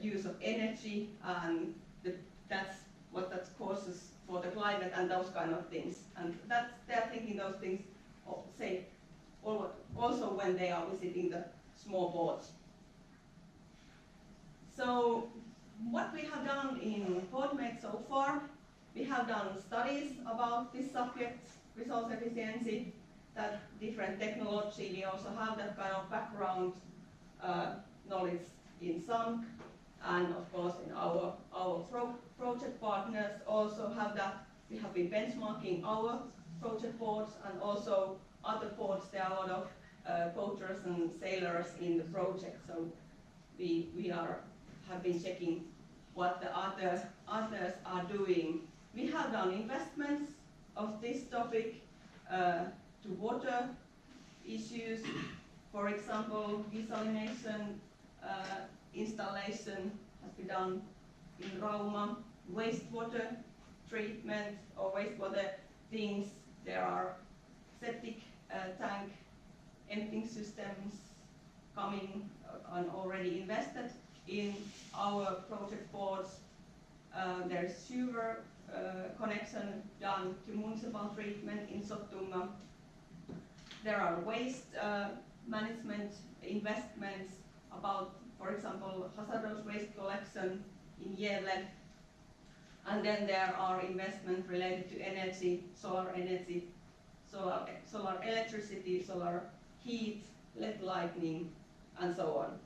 use of energy, and that's what that causes for the climate and those kind of things. And they're thinking those things, say, also when they are visiting the small boats. So what we have done in PortMate so far, we have done studies about this subject, resource efficiency, that different technology. We also have that kind of background knowledge in SUNK, and of course in our project partners also have that. We have been benchmarking our project boards and also other boards. There are a lot of boaters and sailors in the project, so we have been checking what the others are doing. We have done investments of this topic to water issues. For example, desalination installation has been done in Rauma. Wastewater treatment or wastewater things, there are septic tank emptying systems coming and already invested in our project boards. There's sewer connection done to municipal treatment in Sottunga. There are waste management investments about, for example, hazardous waste collection in Gävle. And then there are investments related to energy, solar electricity, solar heat, LED lighting, and so on.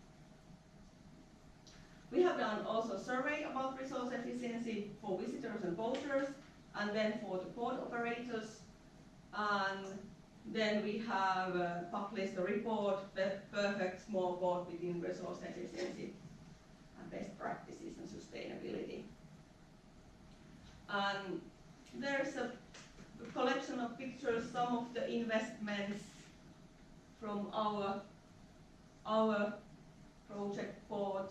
We have done also a survey about resource efficiency for visitors and boaters, and then for the port operators. And then we have published a report, the perfect small port within resource efficiency and best practices and sustainability. And there's a collection of pictures, some of the investments from our project board.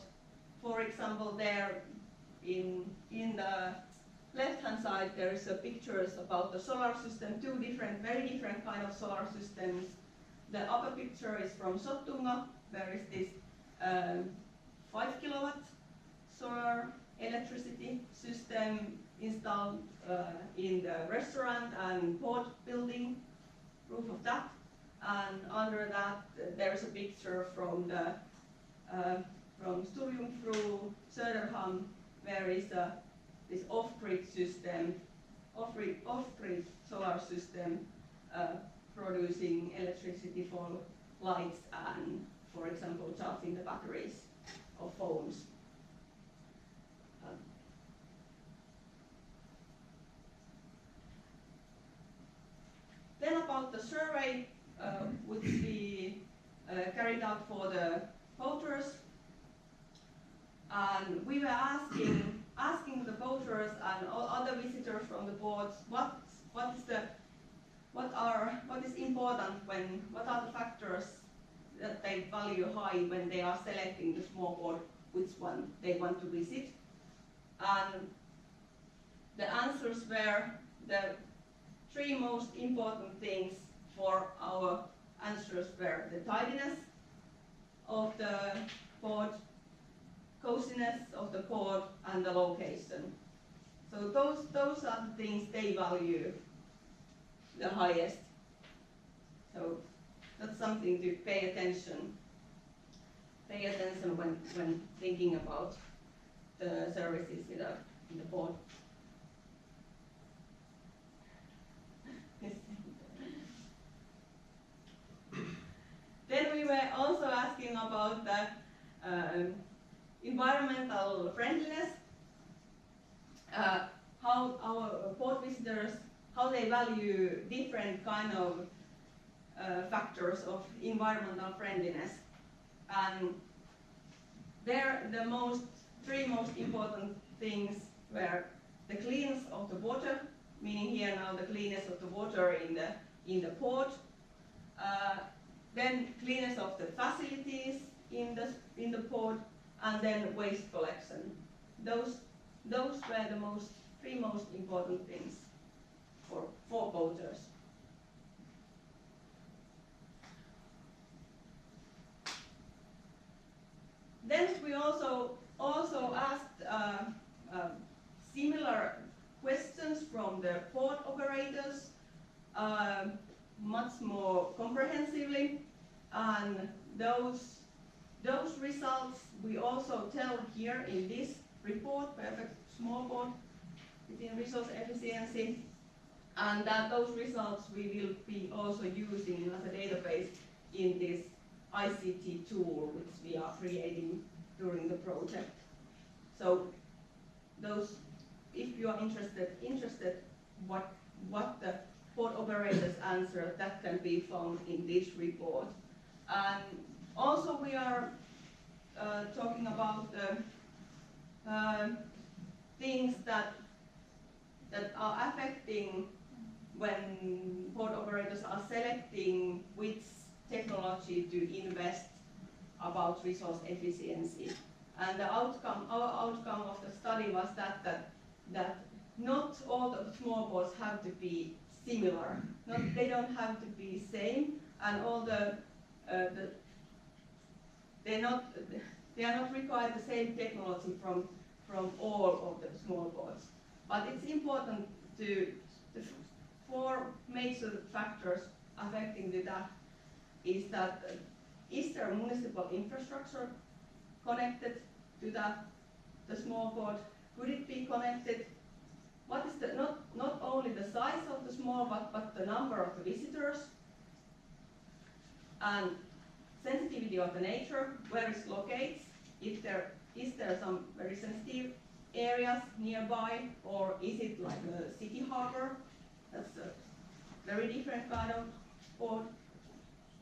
For example, there in the left-hand side, there is pictures about the solar system, very different kind of solar systems. The upper picture is from Sottunga, where is this 5 kilowatt solar electricity system installed in the restaurant and port building, roof of that. And under that, there's a picture from the from through Söderhamn, where is this off-grid system, off-grid solar system producing electricity for lights and, for example, charging the batteries of phones. Then about the survey which we carried out for the voters, and we were asking the voters and all other visitors from the boards what is important what are the factors that they value high when they are selecting the small board, which one they want to visit. And the answers were the 3 most important things for our answers were the tidiness of the port, coziness of the port, and the location. So those are the things they value the highest. So that's something to pay attention when thinking about the services in the port. Then we were also asking about the environmental friendliness, how our port visitors, how they value different kind of factors of environmental friendliness. And there the 3 most important things were the cleanness of the water, meaning here now the cleanness of the water in the port, then cleanness of the facilities in the port, and then waste collection. Those were the 3 most important things for voters. Then we also asked similar questions from the port operators, much more comprehensively, and those results we also tell here in this report, Perfect Small Port within Resource Efficiency, and that those results we will be also using as a database in this ICT-TOOL which we are creating during the project. So those, if you are interested what the port operators answer, that can be found in this report. And also we are talking about things that are affecting when port operators are selecting which technology to invest about resource efficiency. And the outcome, our outcome of the study was that not all the small boats have to be similar. They don't have to be same, and all they are not required the same technology from all of the small boats. But it's important the four major factors affecting that is that is there municipal infrastructure connected to the small boat? Could it be connected? What is the not only the size of the small boat, but the number of the visitors, and sensitivity of the nature, where it locates, if there is some very sensitive areas nearby, or is it like a city harbor? That's a very different kind of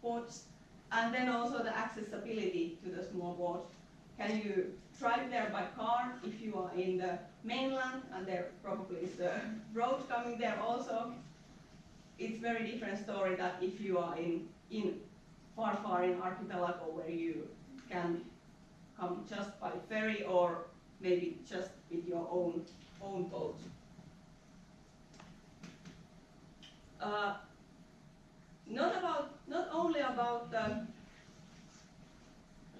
ports. And then also the accessibility to the small boat. Can you drive there by car if you are in the mainland, and there probably is a road coming there also? It's very different story that if you are in far in archipelago, where you can come just by ferry or maybe just with your own boat. Not only about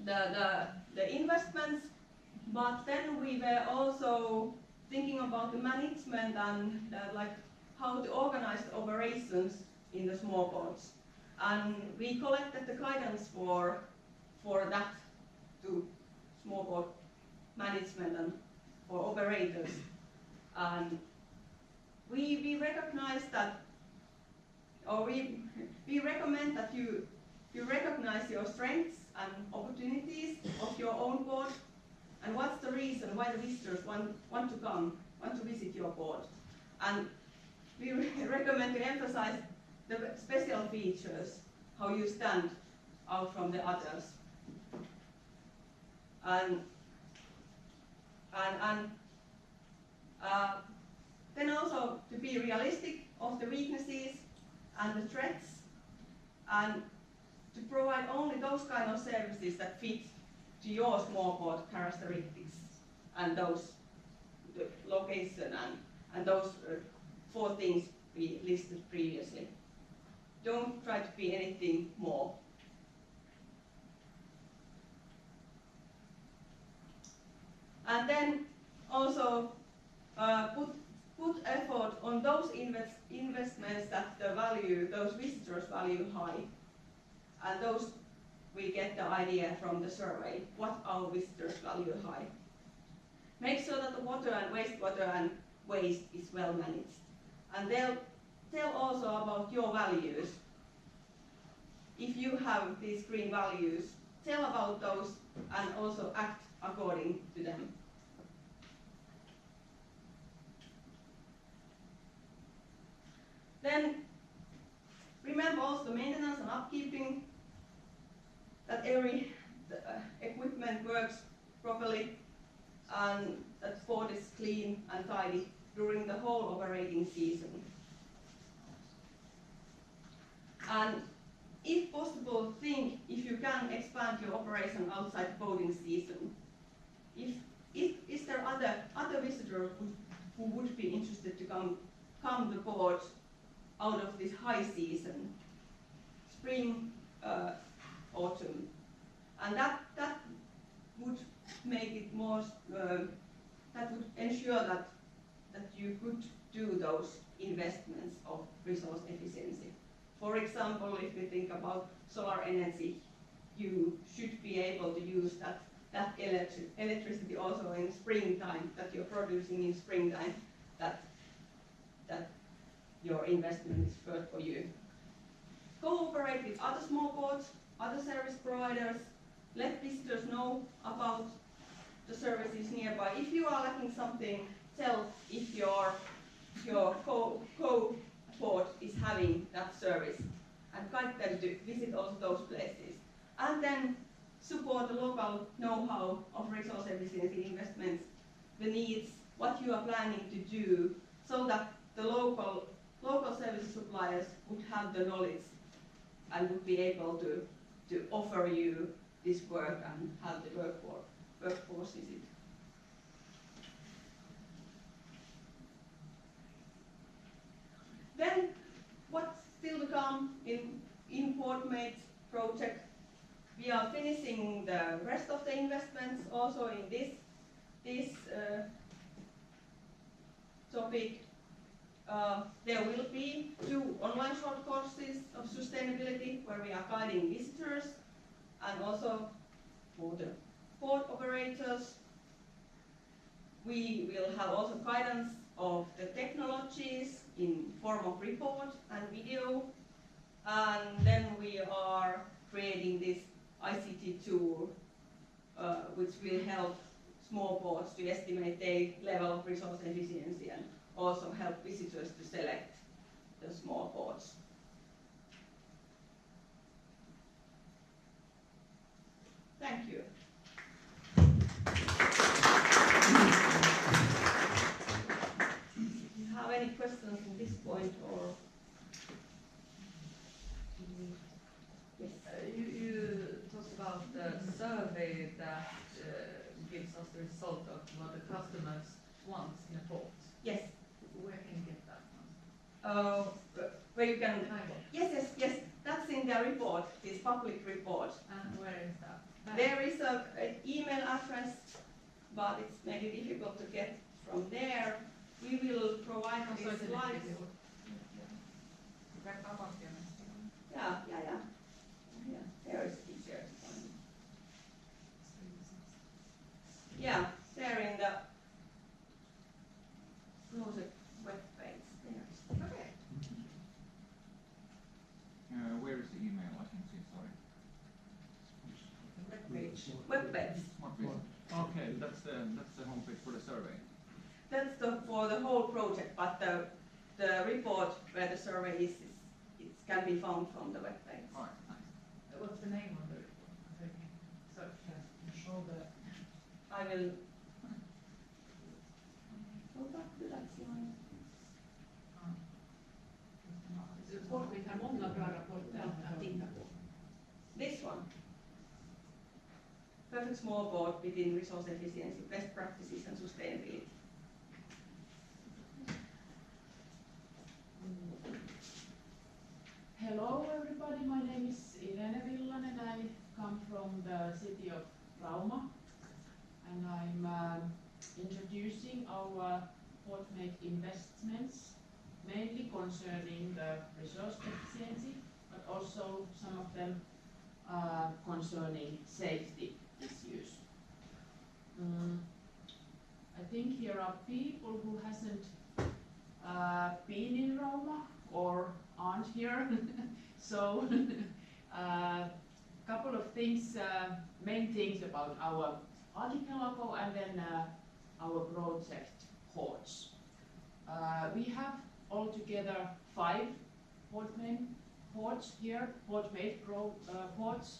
the investments, but then we were also thinking about the management and like how to organize the operations in the small boats. And we collected the guidance for that to small boat management and for operators. And we recognize that, or we recommend that you recognize your strengths and opportunities of your own board, and what's the reason why the visitors want to visit your board. And we recommend to emphasize the special features, how you stand out from the others. And then also to be realistic of the weaknesses and the threats, and to provide only those kind of services that fit to your small boat characteristics and those the location and those 4 things we listed previously. Don't try to be anything more. And then also put effort on those investments that those visitors value high. And those we get the idea from the survey, what our visitors value high. Make sure that the water and wastewater and waste is well managed. And they'll tell also about your values. If you have these green values, tell about those and also act according to them. Then remember also maintenance and upkeeping, that every equipment works properly and that port is clean and tidy during the whole operating season. And if possible, think if you can expand your operation outside boating season. Is there other visitors who would be interested to come to port out of this high season, spring, autumn, and that would make it more. That would ensure that you could do those investments of resource efficiency. For example, if we think about solar energy, you should be able to use that electricity also in springtime, that you're producing in springtime, that your investment is good for you. Cooperate with other small boats, other service providers, let visitors know about the services nearby. If you are lacking something, tell if your co-port is having that service, and guide them to visit also those places. And then support the local know-how of resource efficiency investments, the needs, what you are planning to do, so that the local local service suppliers would have the knowledge and would be able to offer you this work and have the workforce visit. Then, what's still to come in PortMate project? We are finishing the rest of the investments also in this topic. There will be 2 online short courses of sustainability where we are guiding visitors and also for the port operators. We will have also guidance of the technologies in form of report and video. And then we are creating this ICT-TOOL which will help small ports to estimate their level of resource efficiency and also help visitors to select the small ports. Thank you. Do you have any questions from this point or? Yes. You talked about the survey that gives us the result of what the customers want in a port. Yes. Where can you get that from? Where you can. Yes. That's in the report, this public report. And where is that? There is an email address, but it's maybe difficult to get from there. We will provide these slides. Yeah. There is easier to find. Yeah, there in the project web page. There. Okay. Where is the email? I can see, sorry. Web page. Okay, that's the homepage for the survey. That's for the whole project, but the report where the survey is it can be found from the web page. All right, nice. What's the name of the report? Search and show the. I will go back to that slide. PortMate har många bra rapporter att titta på. This one. Perfect small board within resource efficiency, best practices and sustainability. Hello everybody, my name is Irene Villanen. I come from the city of Rauma and I'm introducing our PortMate investments, mainly concerning the resource efficiency, but also some of them concerning safety issues. I think here are people who hasn't been in Rauma or aren't here. So couple of things, main things about our archipelago and then our project ports. We have altogether 5 PortMate ports here, PortMate ports,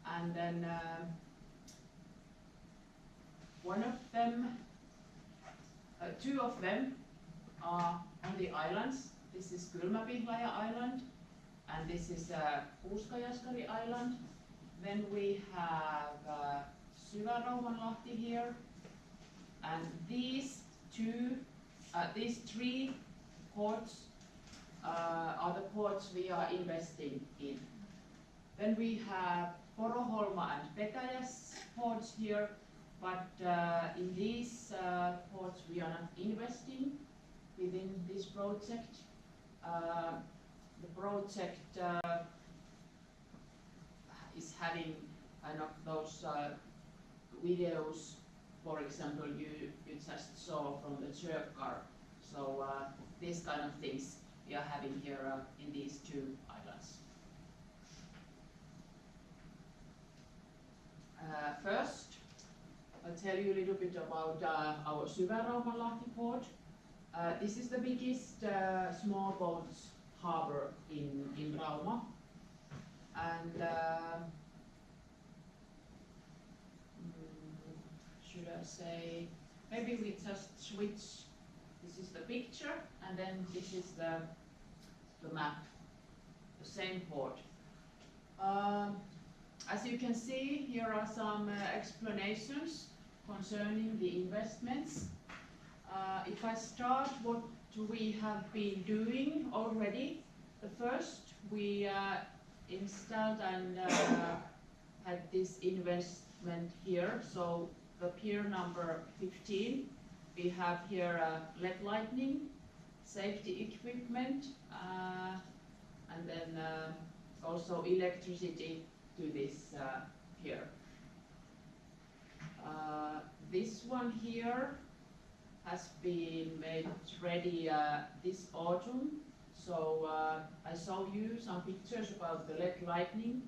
and then one of them, 2 of them are on the islands. This is Kylmäpihlaja Island, and this is Puuskajaskari Island. Then we have Syvä-Raumanlahti here, and these 3 ports are the ports we are investing in. Then we have Poroholma and Petäjäs ports here, but in these ports we are not investing within this project. The project is having kind of those videos, for example, you just saw from the Tjökar. So these kind of things we are having here in these 2 islands. First, I'll tell you a little bit about our Syvä-Raumanlahti port. This is the biggest small boats harbor in Rauma, and should I say, maybe we just switch this is the picture, and then this is the map, the same port. As you can see, here are some explanations concerning the investments. If I start, what we have been doing already, the first we installed and had this investment here. So the pier number 15, we have here LED lighting, safety equipment, and then also electricity to this pier. This one here has been made ready this autumn. So I showed you some pictures about the LED lighting,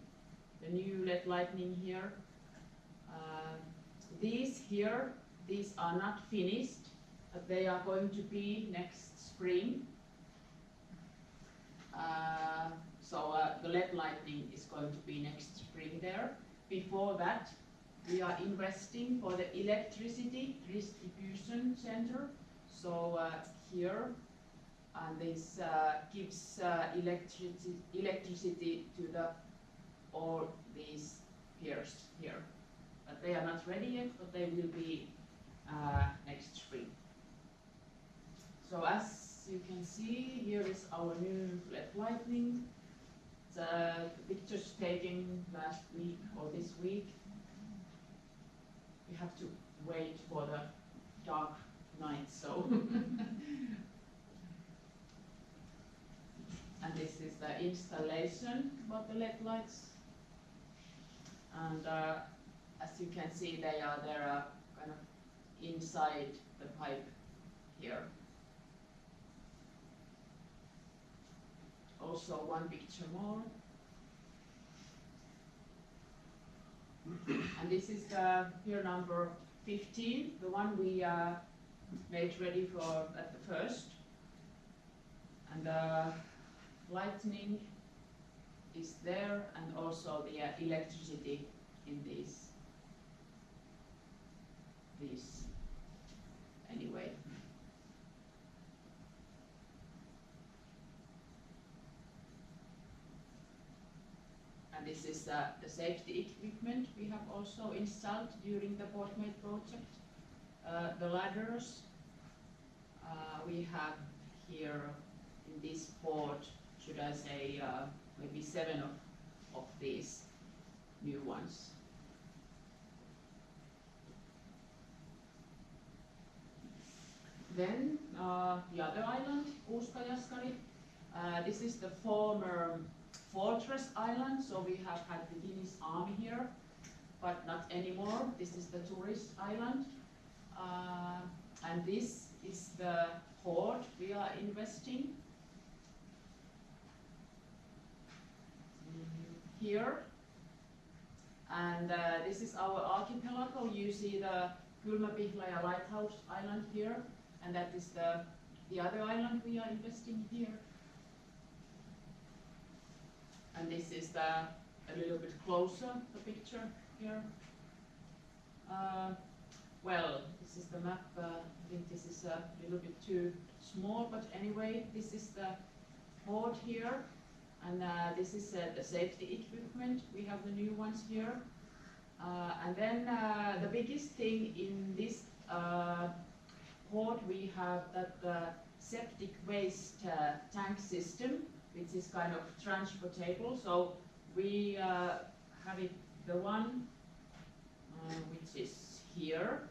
the new LED lighting here. These here, these are not finished, but they are going to be next spring. So the LED lighting is going to be next spring there. Before that, we are investing for the electricity distribution center. So here, and this gives electricity to all these piers here. But they are not ready yet, but they will be next spring. So as you can see, here is our new LED lighting. The pictures taken last week or this week. We have to wait for the dark night, so. And this is the installation of the LED lights. And as you can see, they are kind of inside the pipe here. Also one picture more. And this is the pier number 15, the one we made ready for at the first. And the lightning is there, and also the electricity in these anyway. And this is the safety equipment we have also installed during the PortMate project. The ladders we have here in this port, should I say, maybe 7 of these new ones. Then the other island, Uuskajaskari. This is the former fortress island, so we have had the Finnish army here, but not anymore. This is the tourist island. And this is the port we are investing here. And this is our archipelago. You see the Kylmäpihlaja Lighthouse Island here, and that is the other island we are investing here. And this is a little bit closer, the picture here. Well, this is the map. I think this is a little bit too small, but anyway, this is the port here. And this is the safety equipment. We have the new ones here. And then the biggest thing in this port, we have that septic waste tank system, which is kind of transportable. So we have it, the one which is here.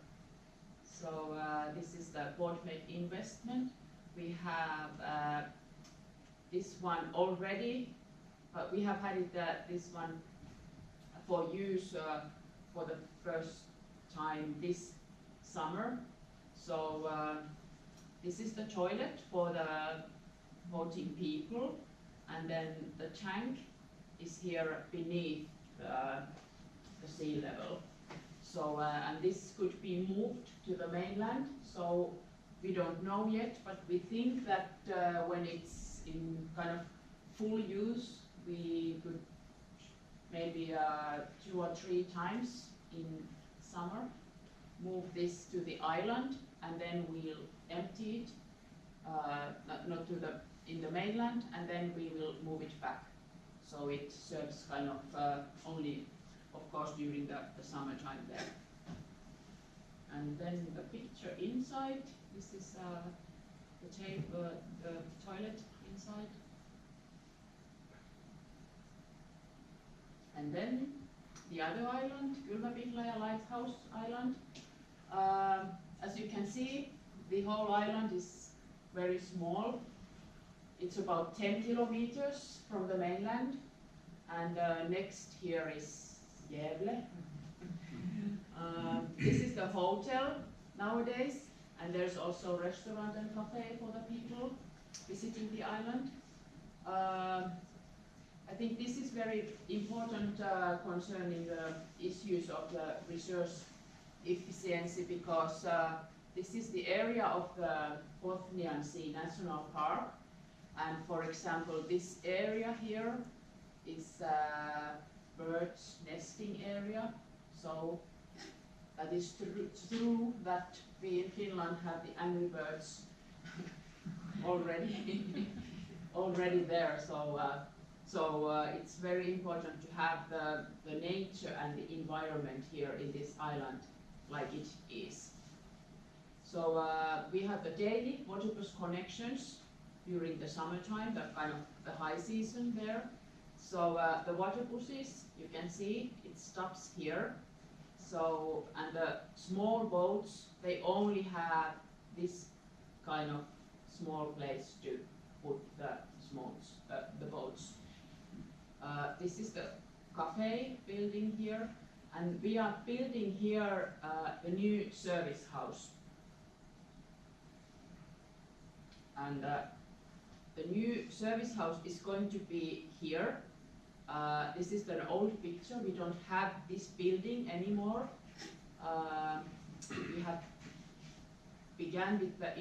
So this is the PortMate investment. We have this one already, but we have had it, this one for use for the first time this summer. So this is the toilet for the 14 people, and then the tank is here beneath the sea level. So and this could be moved to the mainland, so we don't know yet, but we think that when it's in kind of full use, we could maybe 2 or 3 times in summer move this to the island, and then we'll empty it not to the in the mainland, and then we will move it back. So it serves kind of only, of course, during the summertime there. And then the picture inside. This is the toilet inside. And then the other island, Kylmäpihlaja Lighthouse Island. As you can see, the whole island is very small. It's about 10 kilometers from the mainland, and next here is Gävle. This is the hotel nowadays, and there's also a restaurant and cafe for the people visiting the island. I think this is very important concerning the issues of the resource efficiency, because this is the area of the Bothnian Sea National Park, and for example this area here is birds nesting area, so that is true that we in Finland have the angry birds already there, so it's very important to have the nature and the environment here in this island like it is. So we have the daily water bus connections during the summertime, the kind of the high season there. So the water buses, you can see, it stops here. So, and the small boats, they only have this kind of small place to put the boats. This is the cafe building here, and we are building here the new service house. And the new service house is going to be here. This is an old picture. We don't have this building anymore. We have began with the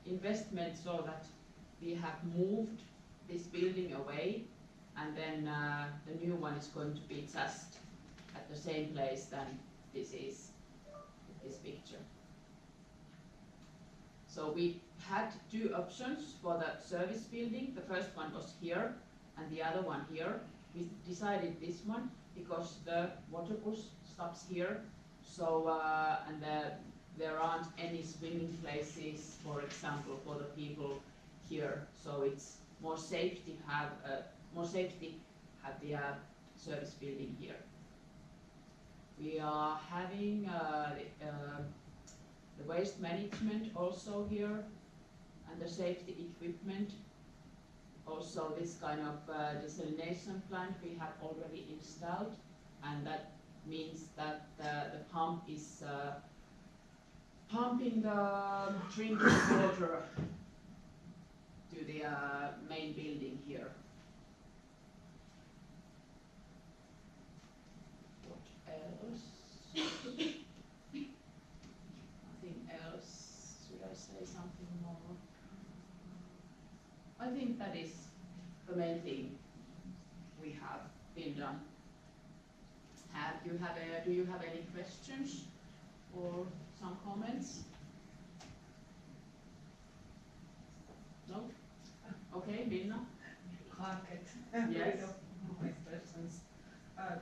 investment so that we have moved this building away, and then the new one is going to be just at the same place than this picture. So we had two options for the service building. The first one was here, and the other one here. We decided this one because the water bus stops here. So and there aren't any swimming places, for example, for the people here. So it's more safe to have the service building here. We are having the waste management also here, and the safety equipment. Also this kind of desalination plant we have already installed, and that means that the pump is pumping the drinking water to the main building here. What else? Nothing else. Should I say something more? I think that is the main thing we have been done. Do you have any questions or some comments? No? Okay, Minna? Market. Yes. My questions.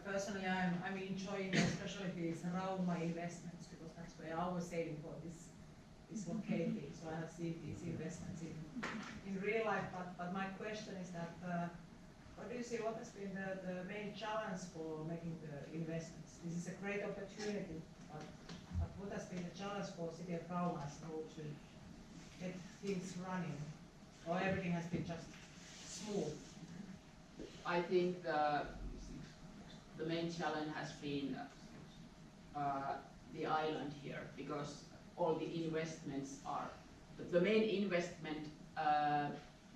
Personally, I'm enjoying especially these Rauma investments, because that's where our saving port is located. So I have seen these investments in real life. But my question is that what do you see? What has been the main challenge for making the investments? This is a great opportunity, but what has been the challenge for City of Rauma to get things running, or everything has been just smooth? I think the main challenge has been the island here, because all the investments are, the main investment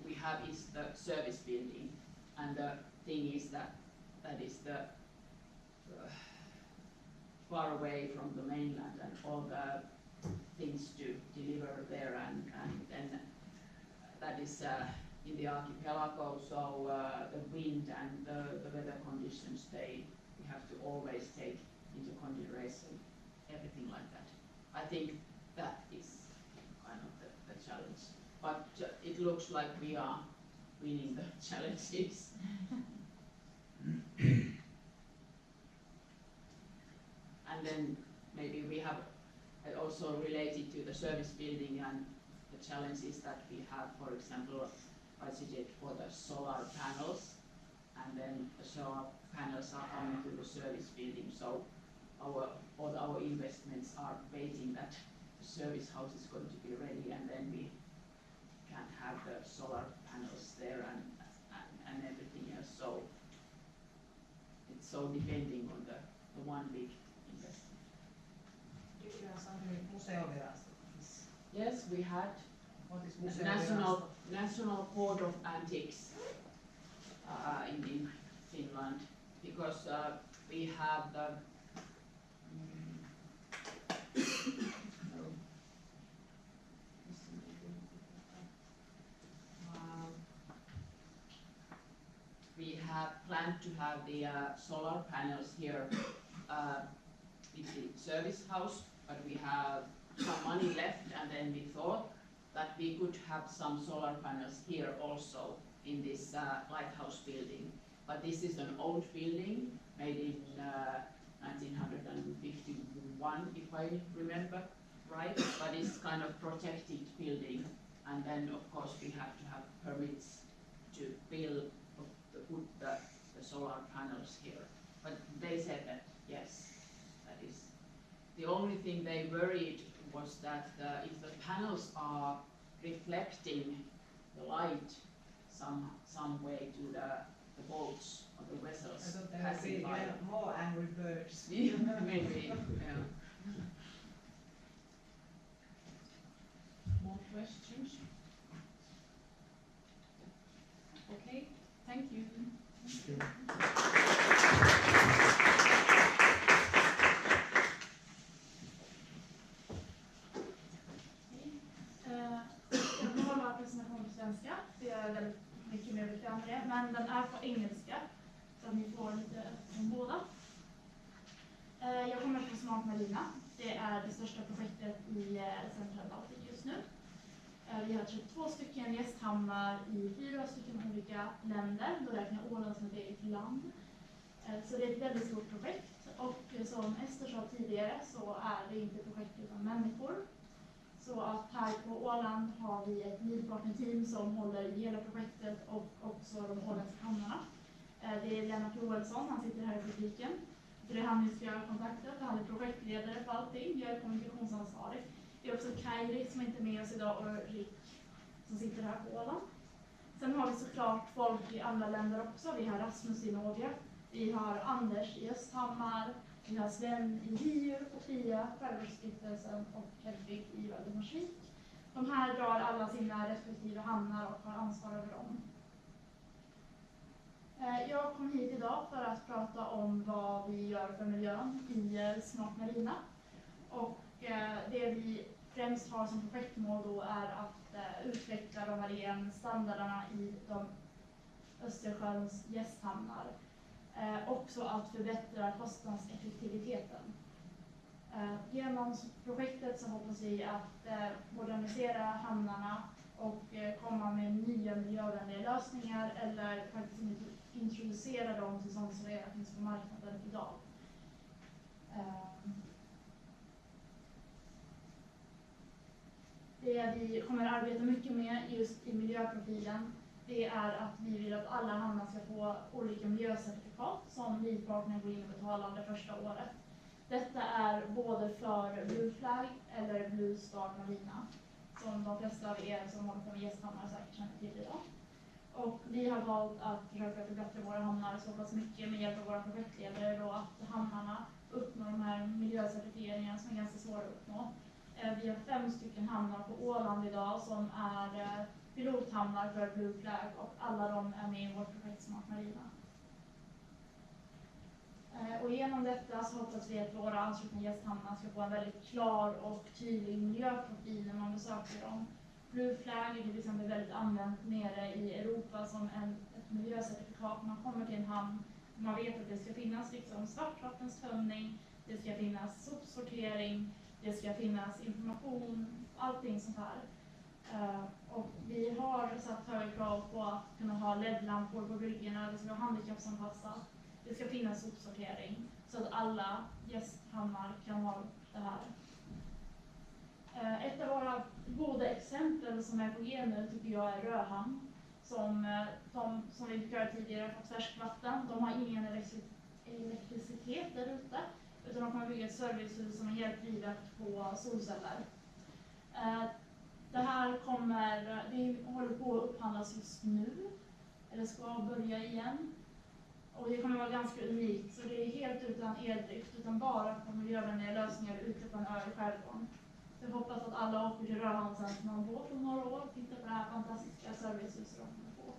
we have is the service building, and the thing is that is the far away from the mainland and all the things to deliver there, and then that is in the archipelago, so the wind and the weather conditions, we have to always take into consideration everything like that. I think that is kind of the challenge. looks like we are winning the challenges. And then maybe we have also related to the service building and the challenges that we have, for example, budgeted for the solar panels, and then the solar panels are coming to the service building, so all our investments are waiting that the service house is going to be ready, and then we can have the solar panels there and everything else. So it's so depending on the one big investment. Do you have something museovirasto? Yes, we had What is museovirasto? National Board of Antiques in Finland, because we have the we have planned to have the solar panels here in the service house, but we have some money left, and then we thought that we could have some solar panels here also in this lighthouse building. But this is an old building, made in 1951, if I remember right, but it's kind of protected building, and then of course we have to have permits to build, to put the solar panels here. But they said that yes, that is. The only thing they worried was that if the panels are reflecting the light some way to the boats or the vessels passing by. More angry birds. Maybe, yeah. More questions? Okay, thank you. Jag kommer hålla presentation på svenska, så jag är väldigt mycket mer bekväm med det, men den är på engelska, så att ni får lite från båda. Jag kommer från Smart Marina. Det är det största projektet i Central Baltic just nu. Vi har 32 stycken gästhamnar i 4 stycken olika länder. Då räknar jag Åland som ett eget land. Så det är ett väldigt stort projekt. Och som Ester sa tidigare så är det inte projekt utan människor. Så att här på Åland har vi ett leadpartner-team som håller i hela projektet och också de åländska hamnarna. Det är Lennart Joelsson, han sitter här i publiken. Det är han ni ska göra kontakter, för han är projektledare för allting, jag är kommunikationsansvarig. Det är också Kairi som inte är med oss idag och Rick som sitter här på Åland. Sen har vi såklart folk i andra länder också. Vi har Rasmus i Norge, vi har Anders i Östhammar, vi har Sven i Hiu och Pia, Skärgårdsstiftelsen och Hedvig i Valdemarsvik. De här drar alla sina respektive hamnar och har ansvar över dem. Jag kom hit idag för att prata om vad vi gör för miljön i Smart Marina. Och det vi främst har som projektmål då är att utveckla de varierande standarderna i de Östersjöns gästhamnar. Också att förbättra kostnadseffektiviteten. Genom projektet så hoppas vi att modernisera hamnarna och komma med nya miljövänliga lösningar eller faktiskt introducera dem till sånt som redan finns på marknaden idag. Det vi kommer att arbeta mycket med just i miljöprofilen, det är att vi vill att alla hamnar ska få olika miljöcertifikat som leadpartner går in och betalar det första året. Detta är både för Blue Flag eller Blue Star Marina, som de flesta av er som håller på med gästhamnar säkert känner till idag. Och vi har valt att försöka förbättra våra hamnar så pass mycket med hjälp av våra projektledare då att hamnarna uppnår de här miljöcertifieringarna som är ganska svåra att uppnå. Vi har 5 stycken hamnar på Åland idag som är pilothamnar för Blue Flag och alla de är med i vårt projekt Smart Marina. Och genom detta så hoppas vi att våra anslutna gästhamnar ska få en väldigt klar och tydlig miljöprofil när man besöker dem. Blue Flag är till exempel väldigt använt nere i Europa som ett miljöcertifikat. Man kommer till en hamn och man vet att det ska finnas liksom svartvattenstömning, det ska finnas sopsortering, det ska finnas information, allting sånt här. Och vi har satt höga krav på att kunna ha LED-lampor på bryggorna, det ska vara handikappsanpassat, det ska finnas sopsortering så att alla gästhamnar kan ha det här. Ett av våra goda exempel som är på G nu tycker jag är Röhamn, som vi fick höra tidigare fått färskvatten. De har ingen elektricitet där ute, utan de kommer bygga ett servicehus som är helt drivet på solceller. Det här det håller på att upphandlas just nu, eller ska börja igen. Och det kommer vara ganska unikt, så det är helt utan eldrift, utan bara på miljövänliga lösningar ute på en ö i skärgården. Jag hoppas att alla åker till Röhamn sen som någon båt om några år och tittar på det här fantastiska servicehuset de kommer få.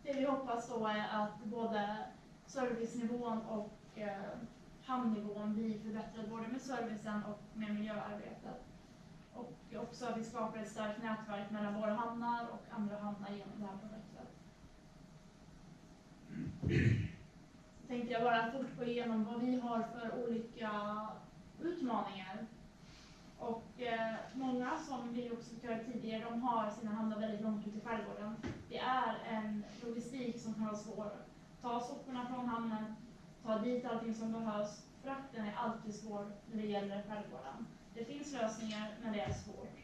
Det vi hoppas då är att både servicenivån och hamnnivån blir förbättrad både med servicen och med miljöarbetet. Och också att vi skapar ett starkt nätverk mellan våra hamnar och andra hamnar genom det här projektet. Så tänkte jag bara fort gå igenom vad vi har för olika utmaningar. Och många som vi också fick höra tidigare, de har sina hamnar väldigt långt ut i skärgården. Det är en logistik som kan vara svår. Ta soporna från hamnen, ta dit allting som behövs. Frakten är alltid svår när det gäller skärgården. Det finns lösningar, men det är svårt.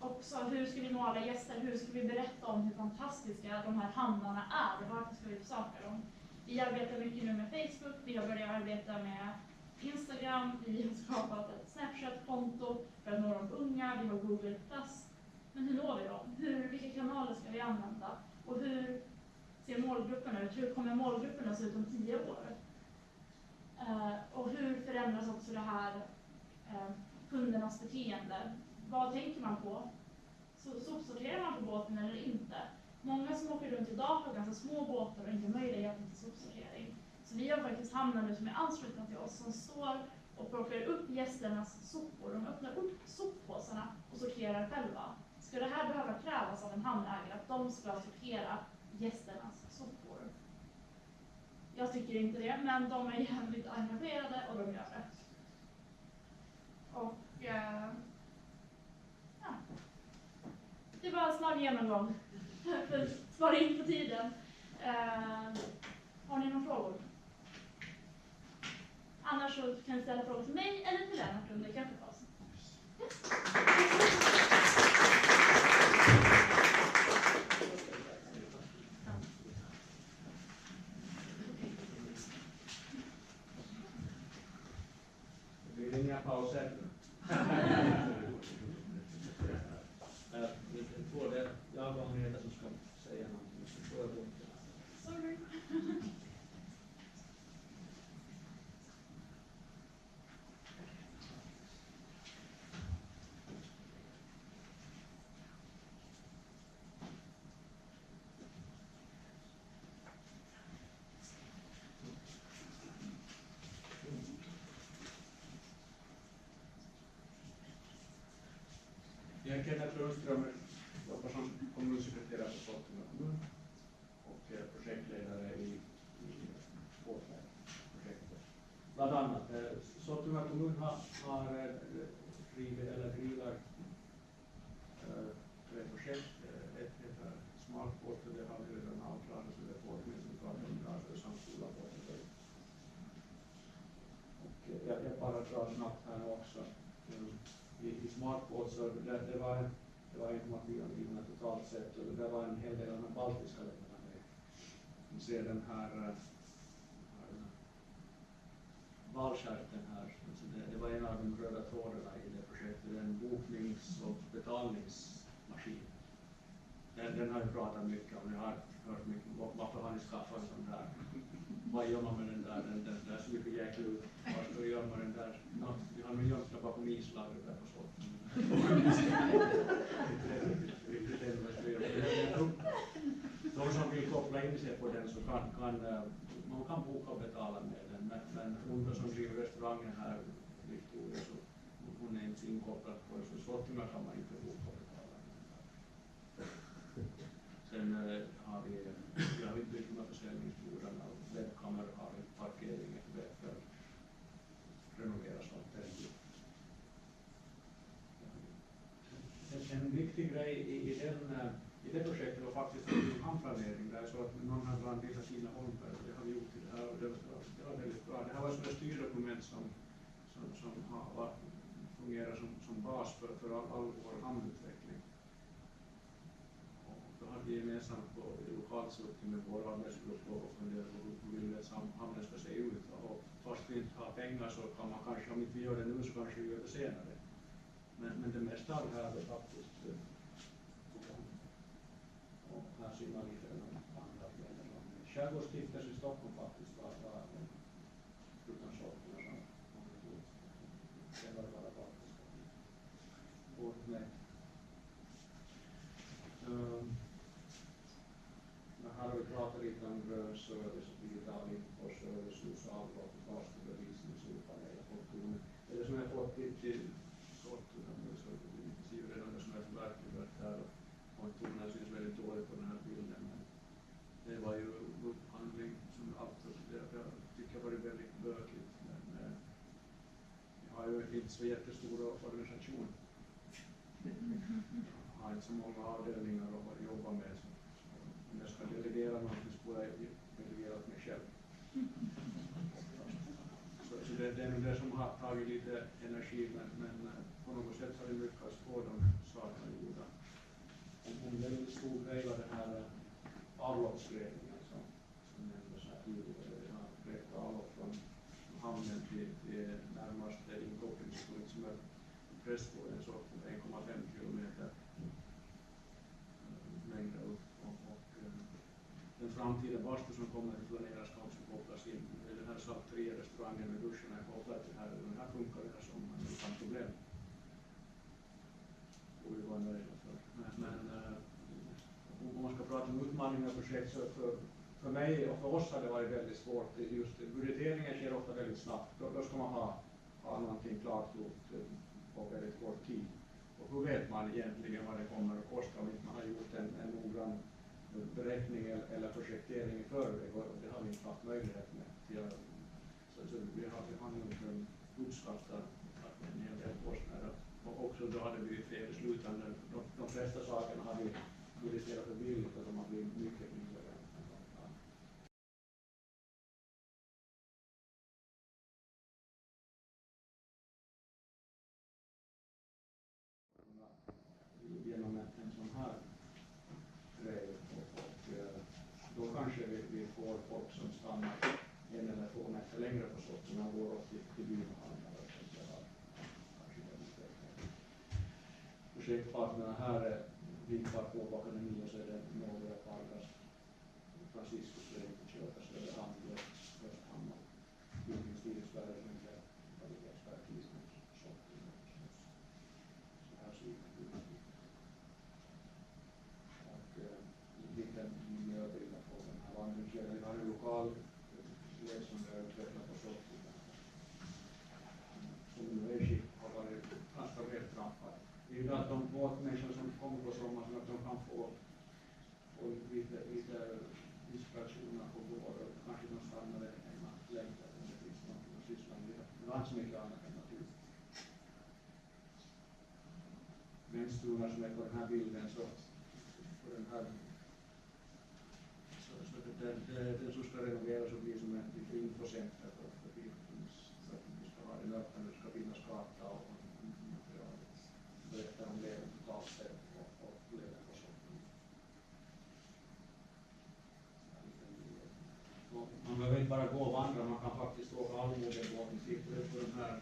Också hur ska vi nå alla gäster? Hur ska vi berätta om hur fantastiska de här hamnarna är? Varför ska vi besöka dem? Vi arbetar mycket nu med Facebook, vi har börjat arbeta med Instagram, vi har skapat ett Snapchat-konto för att nå de unga, vi har Google+. Men hur når vi dem? Vilka kanaler ska vi använda? Och hur ser målgrupperna ut? Hur kommer målgrupperna se ut om 10 år? Och hur förändras också det här kundernas beteende? Vad tänker man på? Sopsorterar man på båten eller inte? Många som åker runt idag har ganska små båtar och inte möjlighet till sopsortering. Så vi har faktiskt hamnar nu som är anslutna till oss som står och plockar upp gästernas sopor. De öppnar upp soppåsarna och sorterar själva. Ska det här behöva krävas av en hamnägare att de ska sortera gästernas sopor? Jag tycker inte det, men de är jävligt engagerade och de gör det. Och ja, det var en snabb genomgång för att spara in på tiden. Har ni några frågor? Annars så kan ni ställa frågor till mig eller till Lennart under kaffepausen. Det blir inga pauser. Både jag och Agneta som ska säga någonting. Sorry. Jag Kennet Lundström jobbar som kommunsekreterare på Sottunga kommun och projektledare i PortMate-projektet. Bland annat, Sottunga kommun har driver tre projekt. Ett heter Smart Water, det har vi redan avklarat, så det är PortMate som pratar om det samt skola WATERWAY. Och jag bara drar snabbt här också. I Smart Water så det var 1,4 miljoner totalt sett, och det var en hel del av de baltiska länderna med. Vi ser den här valskärten här, så det var en av de röda trådarna i det projektet, en boknings- och betalningsmaskin. Den har vi pratat mycket om, jag har hört mycket om varför har ni skaffat en sån där? Vad gör man med den där superjäkla ut? Varför gör man den där? Vi har miljoner bakom islagret där på Sottunga. De som vill koppla in sig på den så man kan boka och betala med den, men hon som driver restaurangen här, Victoria, så hon är inte inkopplad på det, så Sottunga kan man inte boka och betala med den. Sen har vi byggt med försäljningsborden och webbkameror har en parkering för renoveras allt det. viktig grej i det projektet var faktiskt hamnplanering. Där så att någon hade anvisat sina holmberg och det har vi gjort i det här och det var väldigt bra. Det här var ett styrdokument som har fungerar som bas för all vår hamnutveckling. Och då hade vi gemensamt på lokalt suttit med vår arbetsgrupp och funderat på hur hamnen ska se ut. Och fast vi inte har pengar så kan man kanske, om inte vi gör det nu så kanske vi gör det senare. Men det mesta av det här är faktiskt och här ser man lite andra länder. Skärgårdsstiftelsen i Stockholm faktiskt var utan sakerna som det var bara faktiskt. PortMate. Här har vi pratat lite om grön service och digital infoservice, avlopp, bastubevisning, solpaneler, funktioner. Eller som jag fått till Sottunga, så vi ser redan det som är verkligt här och tonen syns väldigt dåligt på den här bilden. Men det var ju upphandling som alltid, jag tycker var det väldigt bökigt. Men vi har ju inte så jättestor organisation. Jag har inte så många avdelningar att jobba med. Om jag ska delegera någonting så får jag delegera åt mig själv. Så det är nog det som har tagit lite energi, men på något sätt har vi lyckats få de sakerna gjorda. En väldigt stor grej var den här avloppsgrävningen som nämndes här tidigare. Vi har grävt avlopp från hamnen till närmaste inkopplingspunkt som är pressbågen så 1,5 kilometer längre upp. Och den framtida bastu som kommer att planeras ska också kopplas in. Den här salterierrestaurangen med duschen är kopplad till här. Den här funkar den här sommaren utan problem. Och vi var nöjda för. Men om man ska prata om utmaningar och projekt så för mig och för oss har det varit väldigt svårt. Just budgeteringen sker ofta väldigt snabbt. Då ska man ha någonting klart gjort på väldigt kort tid. Och hur vet man egentligen vad det kommer att kosta om inte man har gjort en noggrann beräkning eller projektering i förväg, och det har vi inte haft möjlighet med. Så vi har nog uppskattat en hel del kostnader. Och också då hade vi fel i slutändan. De flesta sakerna har vi budgeterat för billigt och de har blivit mycket mindre. Genom en sån här grej och då kanske vi får folk som stannar en eller 2 nätter längre på Sottunga och går upp till byn och handlar och kanske projektpartnerna här är Riitta på Akademi och så är det några Pargas, Franciscus Reykjavik, Söderhamn, Östhamn och Bildningsstyrelseverket som inte har expertis med Sottunga. Så här ser det ut. Lite miljöbilder på den här vandringsleden. Vi har en lokal led som vi har utvecklat på Sottunga. Som nu är skick har varit ganska väl trampad. Det är ju att de båtmänniskor som kommer på sommaren att de kan få lite inspirationer på vår och kanske de stannar en natt längre om det finns någonting att syssla med. Det var inte så mycket annat än natur. Vänsterna som är på den här bilden så på den här den som ska renoveras och bli som ett lite infocenter för bilfilms så att vi ska ha den öppen, det ska finnas karta och materialet berättar om leden totalt sett och leden på Sottunga. Man behöver inte bara gå och vandra, man kan faktiskt åka allmogebåten, sitter på den här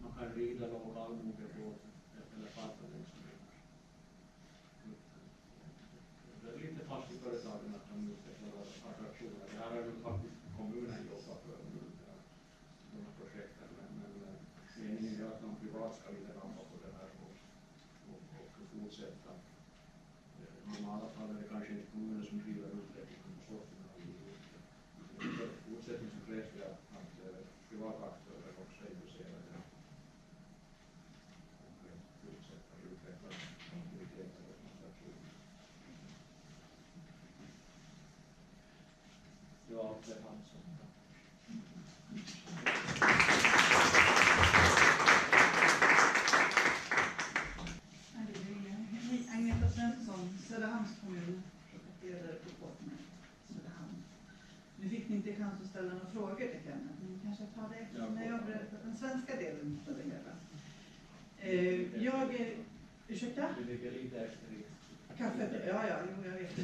man kan rida låg allmogebåten eller farta längs med. Det är lite fast i företagen att de utvecklar attraktioner. Det här är ju faktiskt kommunen jobbar för de här projekten, men meningen är att någon privat ska inte ramma på det här och fortsätta. I normala fall är det kanske inte kommunen som driver utvecklingen på Sottunga. Fortsättning så krävs det att privata aktörer också är intresserade och fortsätter utveckla aktiviteter och konstruktioner. Svensson, Söderhamns kommun, projekterare på PortMate, Söderhamn. Nu fick ni inte chans att ställa några frågor till Kennet, men kanske tar det när jag berättar den svenska delen av det hela. Ursäkta? Det ligger lite efter i. Kaffet? Ja, jo, jag vet.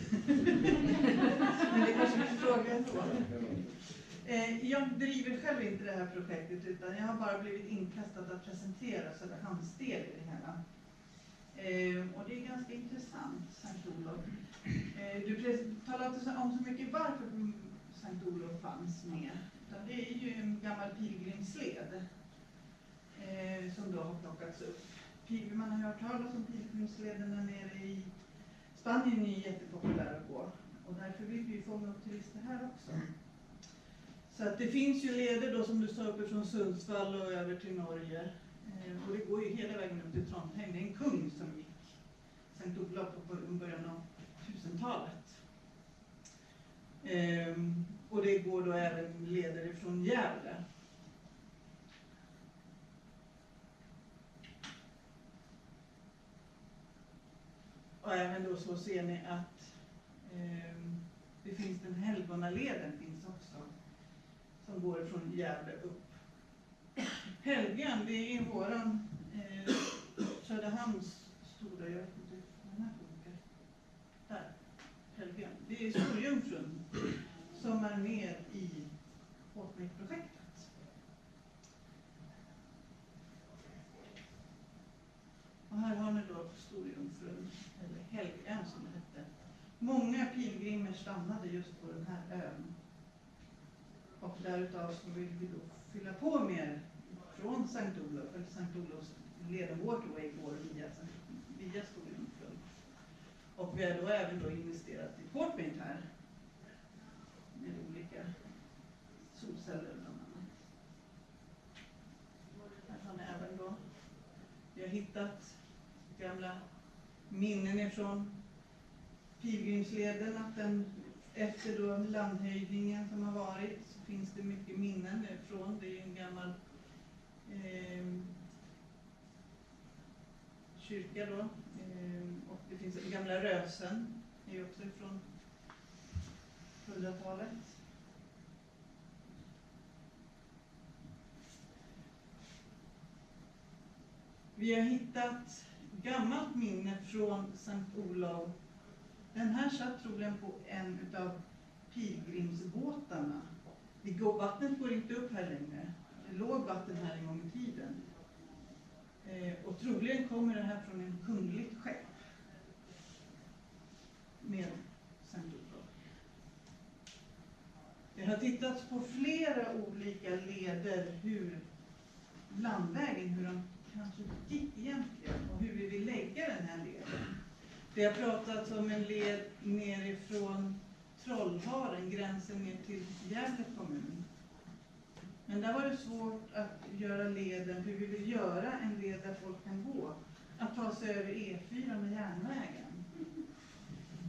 Men det kanske finns frågor ändå. Jag driver själv inte det här projektet, utan jag har bara blivit inkastad att presentera Söderhamns del i det hela. Och det är ganska intressant, Sankt Olof. Du talade inte om så mycket varför Sankt Olof fanns med. Utan det är ju en gammal pilgrimsled som då har plockats upp. Man har hört talas om pilgrimslederna nere i Spanien, är jättepopulära att gå. Och därför vill vi ju fånga upp turister här också. Så att det finns ju leder då, som du sa, uppe från Sundsvall och över till Norge. Och det går ju hela vägen upp till Trondheim. Det är en kung som gick Sankt Olav på början av 1000-talet. Och det går då även leder ifrån Gävle. Och även då så ser ni att det finns den Helgonaleden finns också. Som går från Gävle upp. Helgen, det är våran Söderhamns stora, jag vet inte hur den här funkar. Där, Helgen. Det är Storjungfrun som är med i PortMate-projektet. Och här har ni då Storjungfrun, eller Helgen som det hette. Många pilgrimer stannade just på den här ön. Och därutav så vill vi då fylla på mer från Sankt Olof, eller Sankt Olofs leden WATERWAY går via Sottunga. Och vi har då även då investerat i PortMate här. Med olika solceller bland annat. Här har ni även då. Vi har hittat gamla minnen ifrån pilgrimsleden, att den efter då landhöjningen som har varit så finns det mycket minnen ifrån. Det är en gammal kyrka då. Och det finns den gamla rösen, det är också ifrån 100-talet. Vi har hittat gammalt minne från Sankt Olav. Den här satt troligen på en av pilgrimsbåtarna. Vattnet går inte upp här längre. Det låg vatten här en gång i tiden. Och troligen kommer det här från en kungligt skepp. Med Sankt Olav. Det har tittats på flera olika leder, hur landvägen, hur de kanske gick egentligen och hur vi vill lägga den här leden. Det har pratats om en led nerifrån Trollharen, gränsen ner till Gävle kommun. Men där var det svårt att göra leden, hur vi vill göra en led där folk kan gå. Att ta sig över E4 med järnvägen.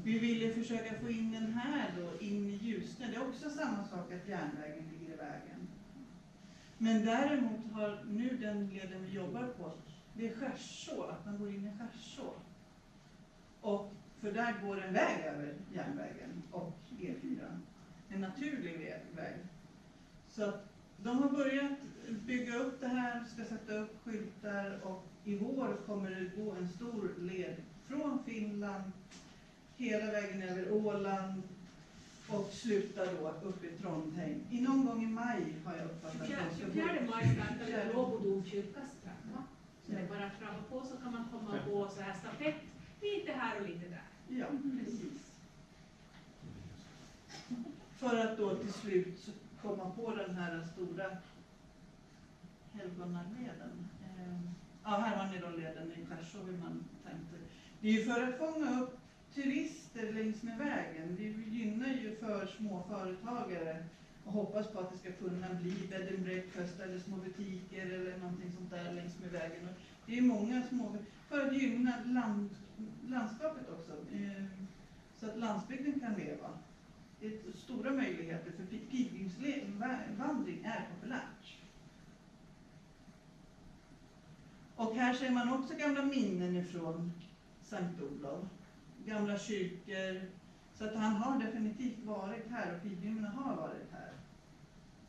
Vi ville försöka få in den här då, in i Ljusne. Det är också samma sak att järnvägen ligger i vägen. Men däremot har nu den leden vi jobbar på, det är Skärså, att man går in i Skärså. Och för där går en väg över järnvägen och E4. En naturlig väg. Så att de har börjat bygga upp det här, ska sätta upp skyltar och i vår kommer det gå en stor led från Finland hela vägen över Åland och slutar då upp i Trondheim. Någon gång i maj har jag uppfattat. 24 maj startar det Åbo domkyrkas trappa. Så det är bara att trappa på så kan man komma på så här stafett. Lite här och lite där. Ja, precis. För att då till slut komma på den här stora Helgonaleden. Ja, här har ni då leden i Skärså, hur man tänkte. Det är ju för att fånga upp turister längs med vägen. Det gynnar ju för småföretagare och hoppas på att det ska kunna bli bed and breakfast eller små butiker eller någonting sånt där längs med vägen. Och det är många små, för att gynna landskapet också, så att landsbygden kan leva. Det är stora möjligheter för pilgrimsvandring är populärt. Och här ser man också gamla minnen ifrån Sankt Olav. gamla kyrkor. Så att han har definitivt varit här och pilgrimerna har varit här.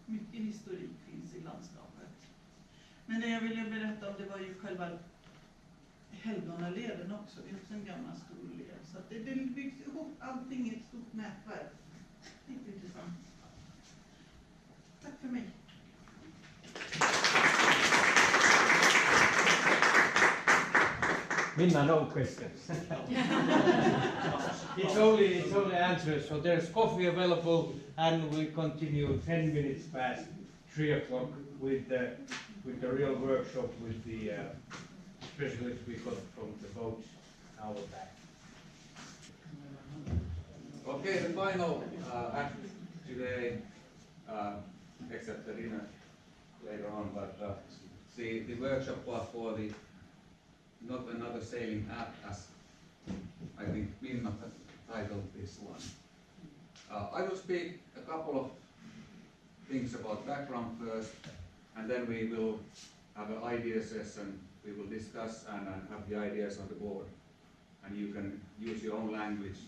Mycket historik finns i landskapet. Men det jag ville berätta om det var ju själva helgonaleden också. Det är också en gammal stor led. Så att det byggs ihop allting i ett stort nätverk. Det är intressant. Tack för mig. Minna, no questions. It's only answers. So there's coffee available, and we continue 10 minutes past 3 o'clock with the real workshop with the specialists we got from the boat hour back. Okay, the final act today, except the dinner later on, but the workshop was for the Not Another Sailing App, as I think Minna titled this one. I will speak a couple of things about background first, and then we will have an idea session. We will discuss and have the ideas on the board, and you can use your own language,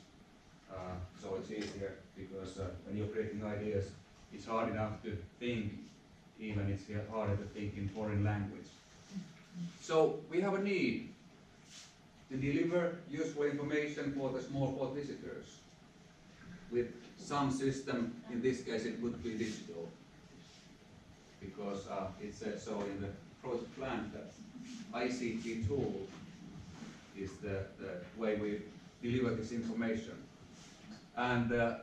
so it's easier, because when you're creating ideas, it's hard enough to think, even it's harder to think in foreign language. So we have a need to deliver useful information for the small boat visitors with some system. In this case it would be digital, because it says so in the project plan that ICT-TOOL is the way we deliver this information. And the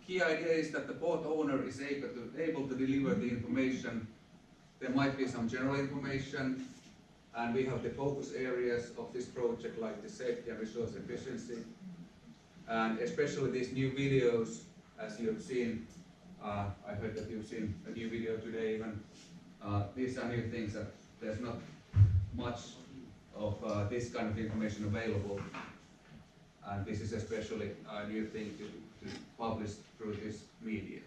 key idea is that the boat owner is able to deliver the information. There might be some general information, and we have the focus areas of this project, like the safety and resource efficiency, and especially these new videos, as you have seen. I heard that you've seen a new video today even. These are new things that there's not much of this kind of information available, and this is especially a new thing to publish through this media.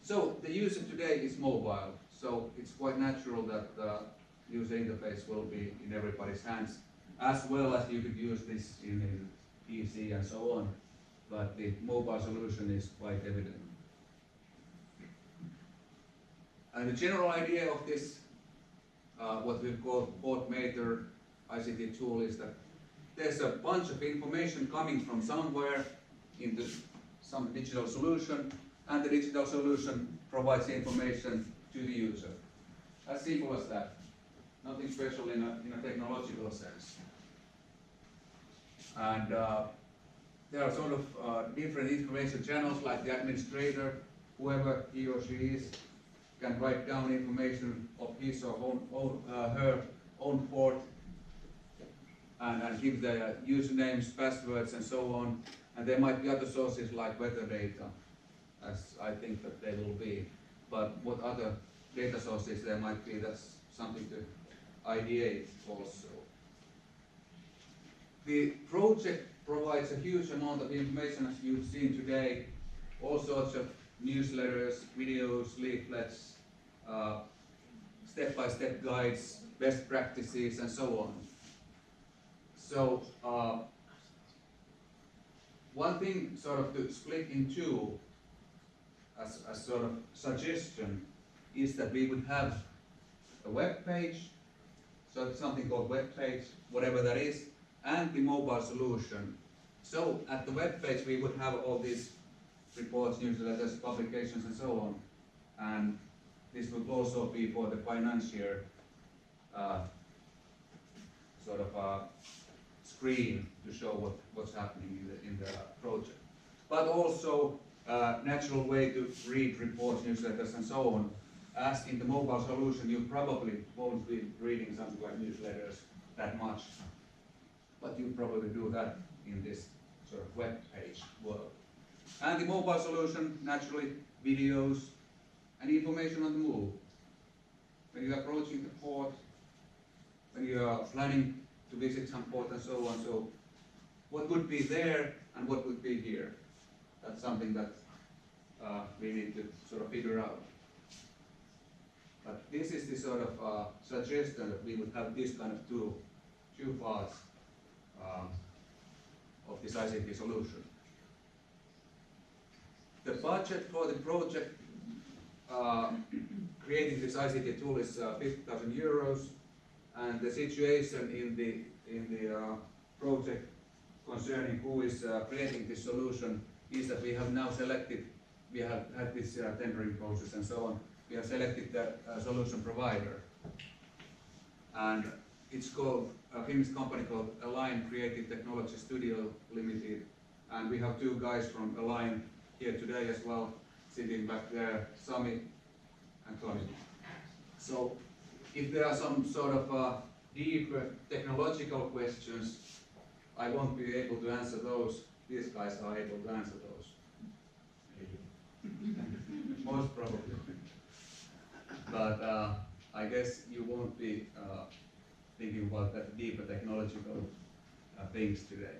So the user today is mobile, so it's quite natural that the user interface will be in everybody's hands, as well as you could use this in PC and so on, but the mobile solution is quite evident. And the general idea of this, what we call PortMate or ICT-TOOL, is that there's a bunch of information coming from somewhere into some digital solution, and the digital solution provides the information to the user. As simple as that. Nothing special in a technological sense. And there are sort of different information channels, like the administrator, whoever he or she is, can write down information of his or her own port, and give the usernames, passwords, and so on. And there might be other sources like weather data, as I think that they will be. But what other data sources there might be, that's something to ideate also. The project provides a huge amount of information, as you've seen today, all sorts of newsletters, videos, leaflets, step-by-step guides, best practices, and so on. So one thing sort of to split in two as a sort of suggestion is that we would have a web page, so it's something called web page, whatever that is, and the mobile solution. So at the web page we would have all these reports, newsletters, publications, and so on. And this would also be for the financier sort of screen to show what's happening in the project. But also a natural way to read reports, newsletters, and so on. As in the mobile solution, you probably won't be reading something like newsletters that much, but you probably do that in this sort of web page world. And the mobile solution, naturally, videos and information on the move. When you are approaching the port, when you are planning to visit some port and so on, so what would be there and what would be here? That's something that we need to sort of figure out. But this is the sort of suggestion that we would have this kind of two parts ICT solution. The budget for the project creating this ICT tool is 50,000 euros, and the situation in the project concerning who is creating this solution is that we have now selected, we have had this tendering process and so on, we have selected the solution provider. And it's called a Finnish company called Align Creative Technology Studio Limited, and we have two guys from Align here today as well, sitting back there, Sami and Tony. So if there are some sort of deeper technological questions, I won't be able to answer those. These guys are able to answer those. Most probably. But I guess you won't be thinking about that deeper technological things today.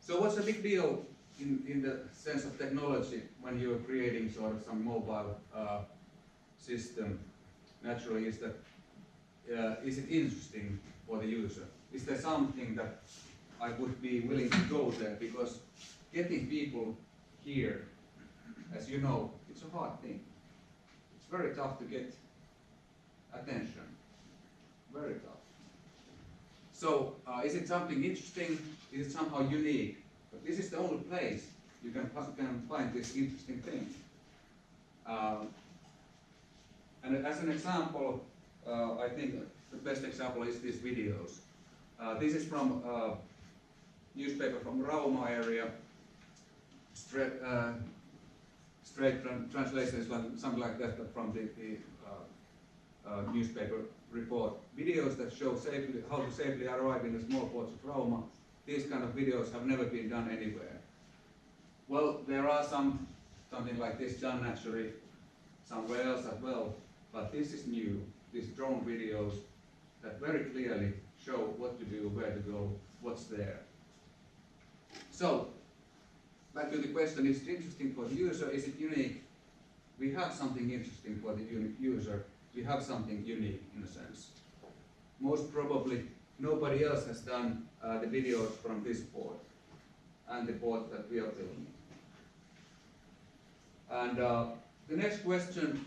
So what's the big deal in the sense of technology when you're creating sort of some mobile system? Naturally, is that is it interesting for the user? Is there something that I would be willing to go there? Because getting people here, as you know, it's a hard thing. It's very tough to get attention. Very tough. So, is it something interesting? Is it somehow unique? But this is the only place you can find this interesting thing. And as an example, I think the best example is these videos. This is from a newspaper from Rauma area. Straight translation is like, something like that from the newspaper report. Videos that show safely, how to safely arrive in the small ports of Rauma. These kind of videos have never been done anywhere. Well, there are something like this done naturally somewhere else as well, but this is new. These drone videos that very clearly show what to do, where to go, what's there. So, back to the question, is it interesting for the user? Is it unique? We have something interesting for the user. We have something unique in a sense. Most probably nobody else has done the videos from this port and the port that we are filming. And the next question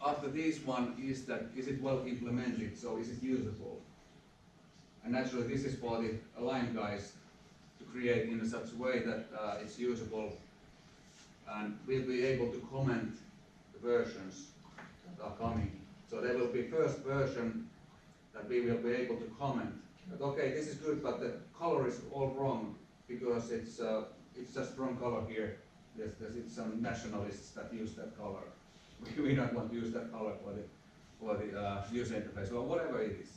after this one is that, is it well implemented? So is it usable? And naturally this is for the Align guys to create in such a way that it's usable, and we'll be able to comment the versions that are coming. So there will be first version that we will be able to comment that, okay, this is good, but the color is all wrong because it's just wrong color here. There's some nationalists that use that color. We don't want to use that color for the user interface or whatever it is.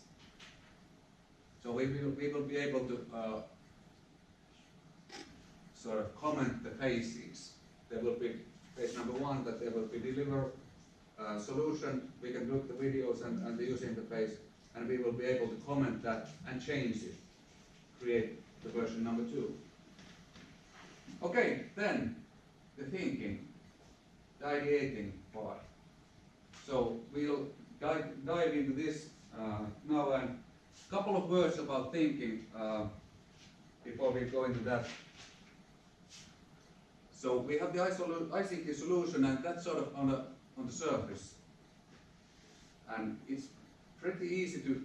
So we will be able to sort of comment the phases. There will be phase number one, that there will be deliver solution. We can look the videos and the user interface, and we will be able to comment that and change it, create the version number two. Okay, then the thinking, the ideating part. So we'll dive into this now, and a couple of words about thinking before we go into that. So we have the ICT solution, and that's sort of on the surface, and it's pretty easy to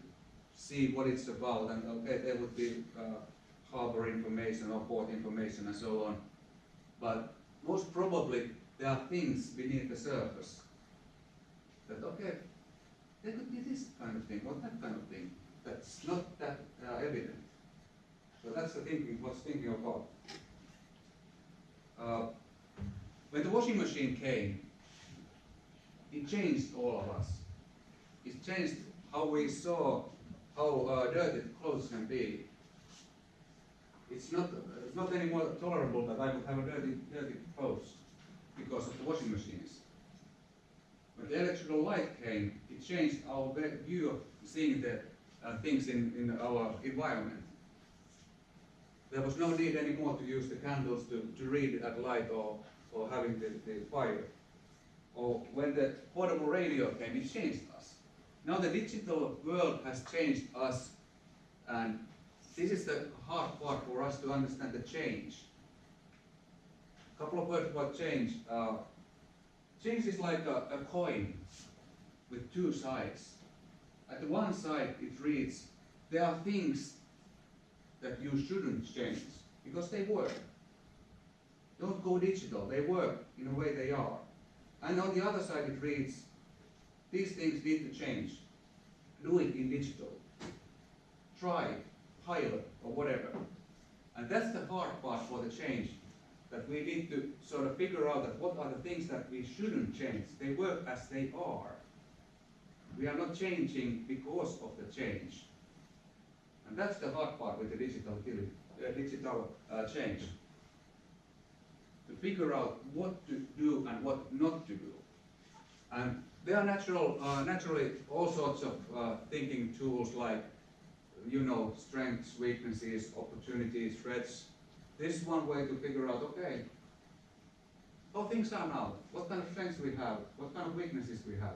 see what it's about. And okay, there would be harbor information or port information and so on, but most probably there are things beneath the surface that, okay, there could be this kind of thing or that kind of thing that's not that evident. So that's the thinking, what's thinking about. When the washing machine came, it changed all of us. It changed how we saw how dirty clothes can be. It's not anymore tolerable that I would have a dirty clothes because of the washing machines. When the electrical light came, it changed our view of seeing the things in our environment. There was no need anymore to use the candles to read at light or having the fire. Or when the portable radio came, it changed us. Now the digital world has changed us, and this is the hard part for us to understand the change. A couple of words about change. Change is like a coin with two sides. At the one side it reads, there are things that you shouldn't change because they work. Don't go digital, they work in a way they are. And on the other side it reads, these things need to change. Do it in digital. Try, pilot, or whatever. And that's the hard part for the change, that we need to sort of figure out that what are the things that we shouldn't change. They work as they are. We are not changing because of the change. And that's the hard part with the digital change. To figure out what to do and what not to do. And there are naturally all sorts of thinking tools like, you know, strengths, weaknesses, opportunities, threats. This is one way to figure out, okay, how things are now, what kind of strengths we have, what kind of weaknesses we have,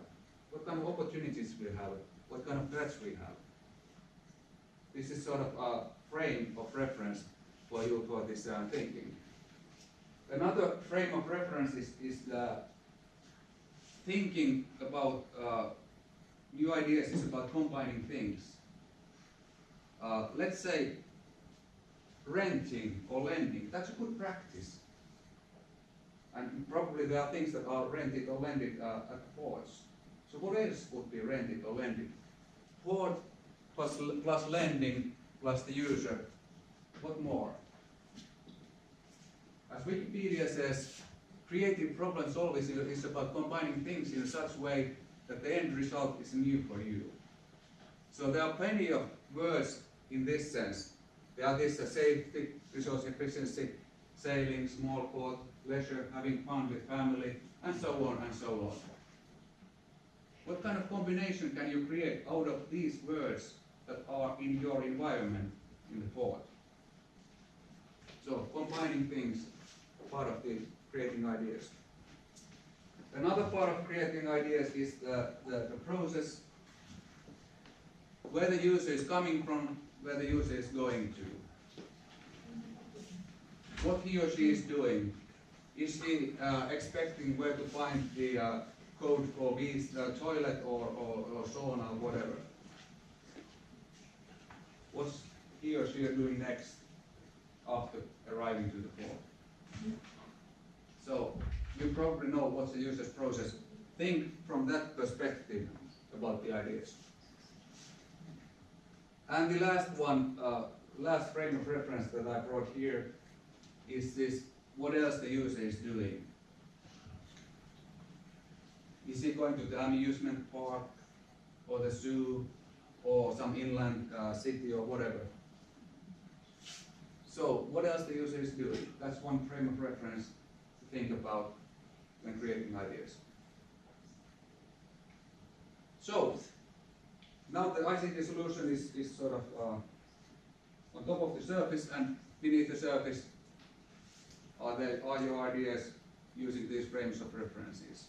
what kind of opportunities we have, what kind of threats we have. This is sort of a frame of reference for you for this thinking. Another frame of reference is the thinking about new ideas is about combining things. Let's say renting or lending, that's a good practice. And probably there are things that are rented or lended at ports. So what else would be rented or lended? Port plus lending plus the user. What more? As Wikipedia says, creative problem solving is about combining things in such a way that the end result is new for you. So there are plenty of words in this sense. There are this safety, resource efficiency, sailing, small port, leisure, having fun with family, and so on and so on. What kind of combination can you create out of these words that are in your environment in the port? So combining things, part of the creating ideas. Another part of creating ideas is the process, where the user is coming from, where the user is going to. What he or she is doing. Is he expecting where to find the code for his toilet or sauna or whatever? What's he or she doing next after arriving to the port? So you probably know what's the user's process. Think from that perspective about the ideas. And the last one, last frame of reference that I brought here is this, what else the user is doing. Is he going to the amusement park or the zoo or some inland city or whatever? So what else the user is doing? That's one frame of reference to think about when creating ideas. So now the ICT solution is sort of on top of the surface, and beneath the surface are your ideas using these frames of references.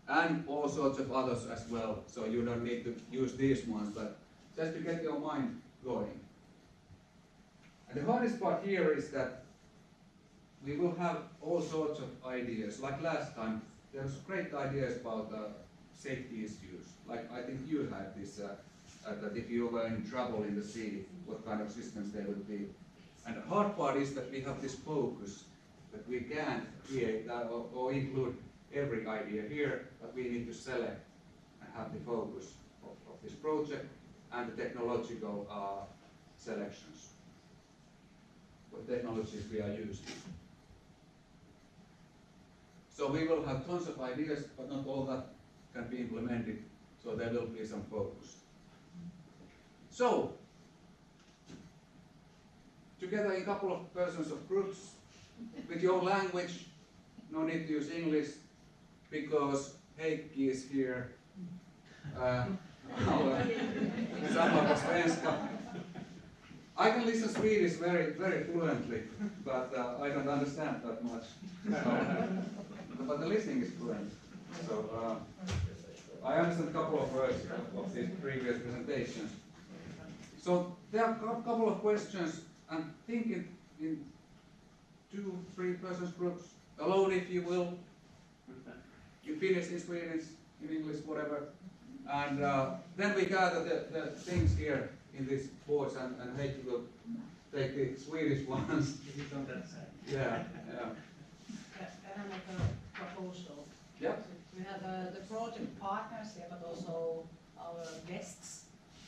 And all sorts of others as well, so you don't need to use these ones, but just to get your mind going. And the hardest part here is that we will have all sorts of ideas. Like last time, there was great ideas about safety issues. Like I think you had this, that if you were in trouble in the sea, what kind of systems they would be. And the hard part is that we have this focus, that we can't create or include every idea here, but we need to select and have the focus of this project and the technological selections. What technologies we are using. So we will have tons of ideas, but not all that can be implemented, so there will be some focus. So, together in a couple of persons of groups, with your language, no need to use English, because Heikki is here. I can listen Swedish very, very fluently, but I don't understand that much. But the listening is fluent. So I understand a couple of words of these previous presentations. So there are a couple of questions, and think in 2-3 persons groups, alone if you will. You finish in Swedish, in English, whatever. And then we gather the things here in these boards, and Heikki will take the Swedish ones. On that side. Yeah. Can I make a proposal? Yeah. We have the project partners here, but also our guests.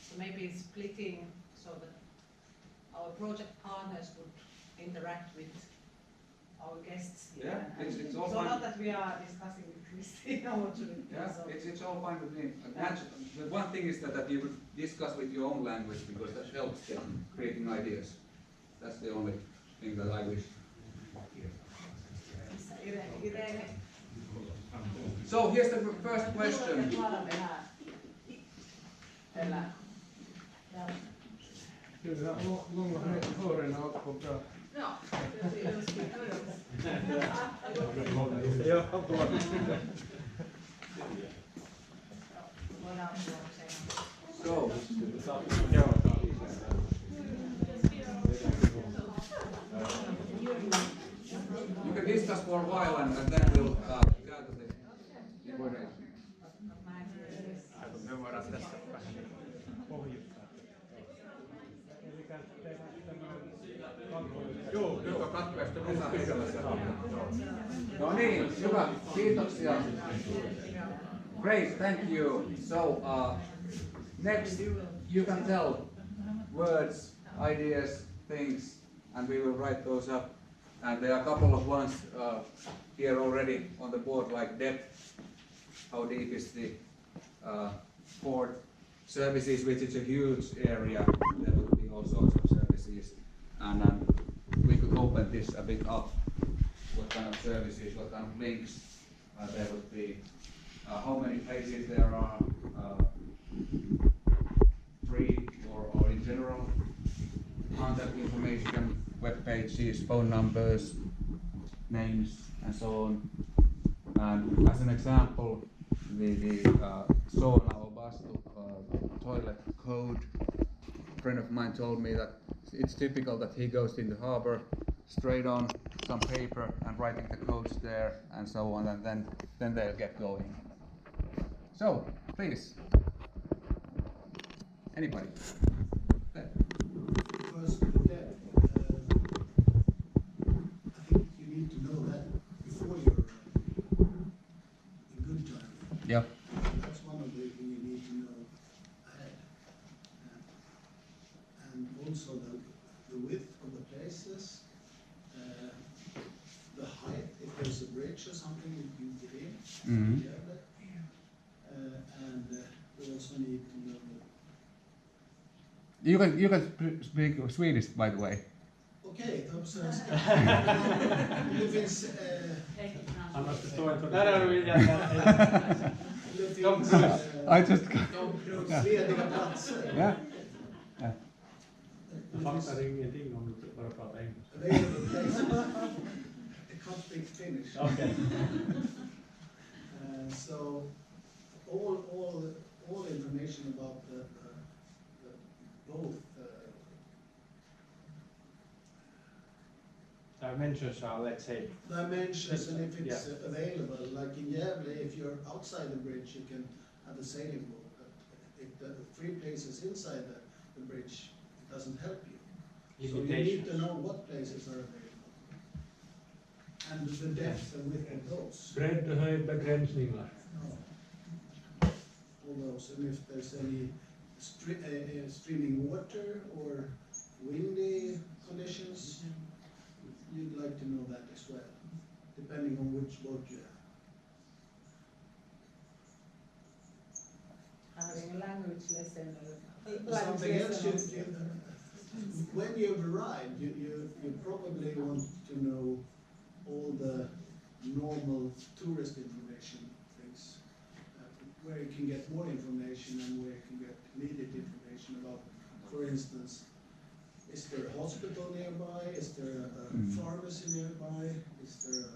So maybe splitting so that our project partners would interact with our guests here. Yeah, it's all so fine. not that we are discussing with Christina what to do. Yeah, so. it's all fine with me. The one thing is that you would discuss with your own language, because that helps them creating ideas. That's the only thing that I wish. Irene. So here's the first question. Kyllä, många hörerna har bra. Ja, precis. Ja, So, you can discuss for a while, and then we'll gather the information. Me voidaan tästä vähän pohjustaa. Joo, joka katkaista mukaan edellässä. No niin, hyvä. Kiitoksia. Great, thank you. So, next you can tell words, ideas, things, and we will write those up. And there are a couple of ones here already on the board, like depth. How deep is the port services, which is a huge area. There would be all sorts of services, and we could open this a bit up. What kind of services, what kind of links there would be, how many places there are, free or in general, contact information, web pages, phone numbers, names, and so on. And as an example, the sauna or bastu toilet code. A friend of mine told me that it's typical that he goes in the harbor, straight on some paper and writing the codes there and so on, and then they'll get going. So, please. Anybody? First, the depth. I think you need to know that before you're in good time. Yeah. That's one of the things you need to know ahead. And also the width of the places, the height, if there's a bridge or something you get in. Mm-hmm. And we also need to know. You can speak Swedish, by the way. Okej, ta upp svenska. Det finns... Annars förstår jag inte. I just... Lediga platser. Yeah. Jag fattar ingenting om du bara pratar engelska. Available places. I can't speak Finnish. Okay. So all information about the both dimensions are, let's say, dimensions, and if it's available, like in Gävle, if you're outside the bridge, you can have a sailing boat. But if the free places inside the bridge, it doesn't help you. So you need to know what places are available and the depth and width of those. Bredd och höjdbegränsningar. All those, and if there's any streaming water or windy conditions, you'd like to know that as well, depending on which boat you have. Having a language lesson. Something else, when you've arrived, you probably want to know all the normal tourist information things, where you can get more information and where you can get immediate information about, for instance, is there a hospital nearby? Is there a pharmacy nearby? Is there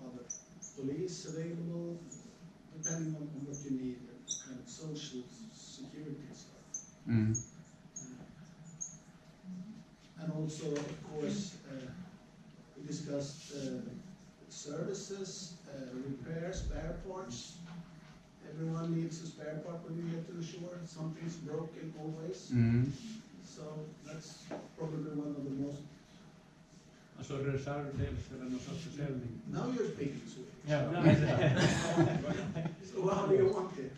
other police available? Depending on what you need, kind of social security stuff. also, of course, we discussed services, repairs, spare parts. Everyone needs a spare part when you get to the shore. Something's broken always. So that's probably one of the most. Alltså reservdels eller någon sorts försäljning. Now you're speaking Swedish. Ja, so how do you want it?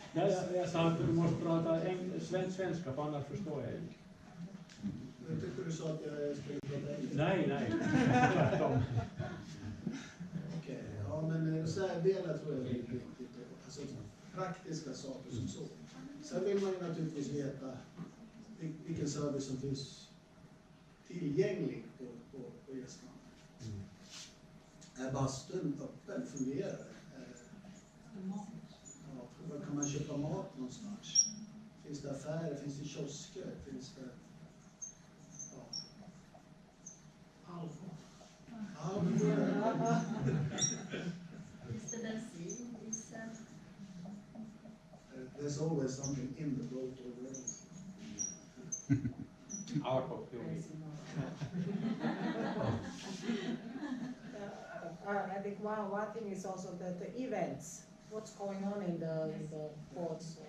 Jag sa att du måste prata svenska för annars förstår jag inte. Jag tyckte du sa att jag skulle prata engelska. Nej. Tvärtom. Okej, ja men reservdelar tror jag är viktigt. Alltså praktiska saker som så. Sen vill man ju naturligtvis veta vilken service som finns tillgänglig på gästhamnen. Är bastun öppen? Fungerar det? Var kan man köpa mat någonstans? Finns det affärer? Finns det kiosker? Finns det... Finns det bensin, diesel? There's always something in the boat already. I think one thing is also the events. What's going on in the port? So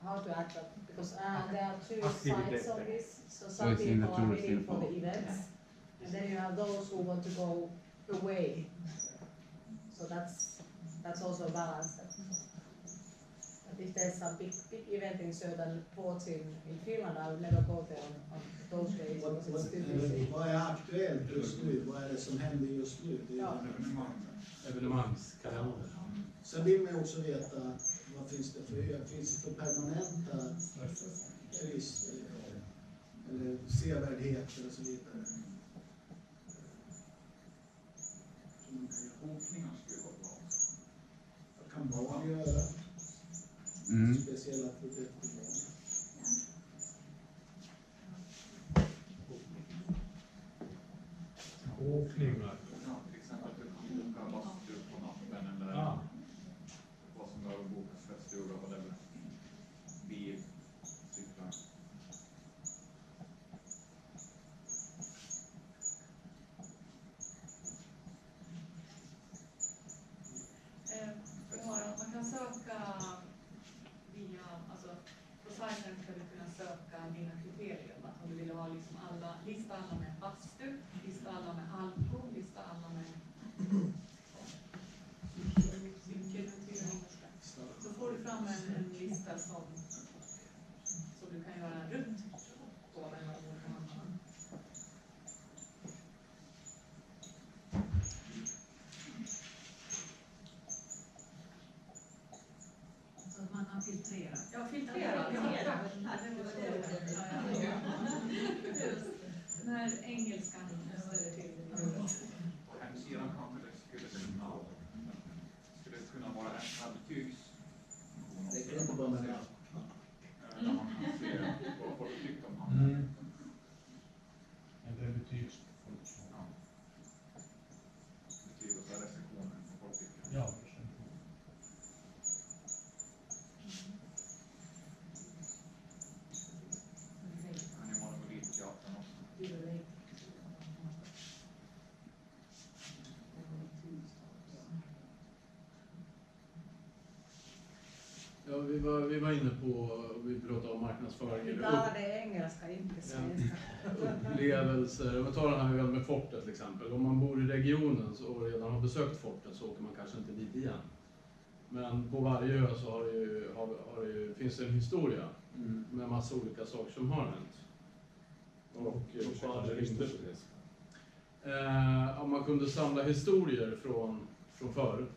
how to act up, because there are two sides of this. So some people are waiting for the events, and then you have those who want to go away. So that's also a balance. But if there's some big event in certain ports in Finland, I would never go there on those days because it's too busy. Vad är aktuellt just nu? Vad är det som händer just nu? Det är evenemangskalender. Sen vill man också veta vad finns det för öar? Finns det för permanenta turister eller sevärdheter och så vidare? Bokningar skulle vara bra. Vad kan barn göra? Speciella projekt för barn. Åkningar. Ja, till exempel att du kan boka bastu på natten eller vad som behöver bokas för att stuga, whatever. Bil, cyklar. Man kan söka via, alltså på sajten ska du kunna söka dina kriterier. Om du vill ha liksom lista alla med bastu, lista alla med alko, lista alla med cykeluthyrning. Så får du fram en lista som du kan göra runt på mellan olika hamnar. Så att man har filtrerat. Ja, filtrerat. Den här engelskan ställer till det. Hemsidan kanske det skulle kunna vara en betygs. Det kan inte vara med där man kan se vad folk tycker om hamnen. En betygs. Ja. Betyg och så recensioner vad folk tycker. Ja. Kan ju vara på Riitta-teatern också. Ja, vi var inne på, vi pratade om marknadsföring. Vi talade engelska, inte svenska. Upplevelser, om vi tar den här med fortet till exempel. Om man bor i regionen och redan har besökt fortet så åker man kanske inte dit igen. Men på varje ö så finns det en historia med massa olika saker som har hänt. Och om man kunde samla historier från förr.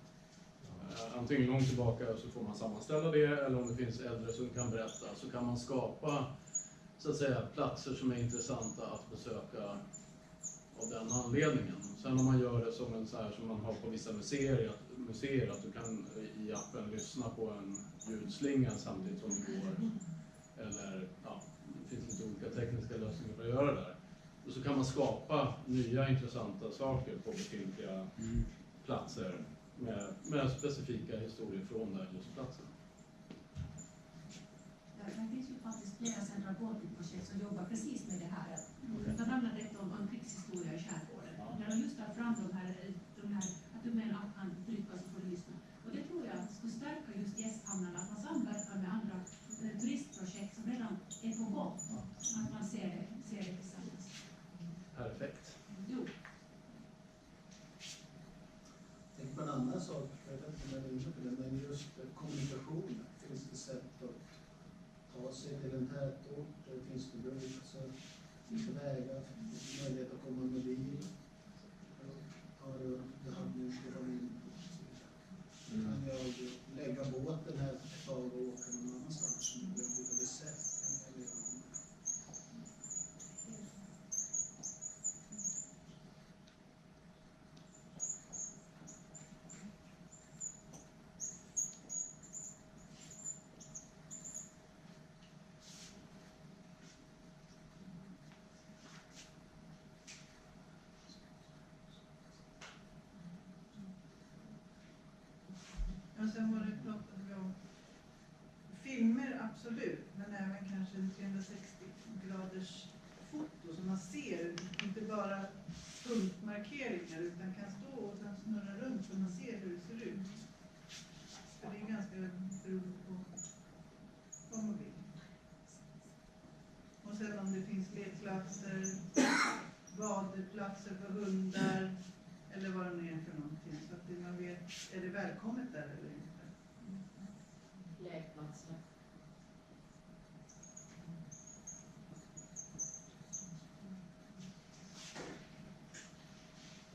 Antingen långt tillbaka så får man sammanställa det, eller om det finns äldre som kan berätta så kan man skapa så att säga platser som är intressanta att besöka av den anledningen. Sen om man gör det som en så här som man har på vissa museer att du kan i appen lyssna på en ljudslinga samtidigt som du går, eller det finns lite olika tekniska lösningar för att göra det där. Och så kan man skapa nya intressanta saker på befintliga platser med specifika historier från den just platsen. Det finns ju faktiskt flera Central Baltic-projekt som jobbar precis med det här. Bland annat det finns det vägar, möjlighet att komma med bil, har du behandling till vara in och så vidare. Kan jag lägga båten här ett tag och åka någon annanstans som jag borde sett, kan jag leva med. Och sen var det pratade vi om filmer, absolut, men även kanske en 360-graders foto som man ser, inte bara punktmarkeringar utan kan stå och sen snurra runt så man ser hur det ser ut. För det är ganska beroende på vad man vill. Och sen om det finns lekplatser, badplatser för hundar eller vad det nu är för någonting. Så att man vet, är det välkommet där eller inte? Lekplatser.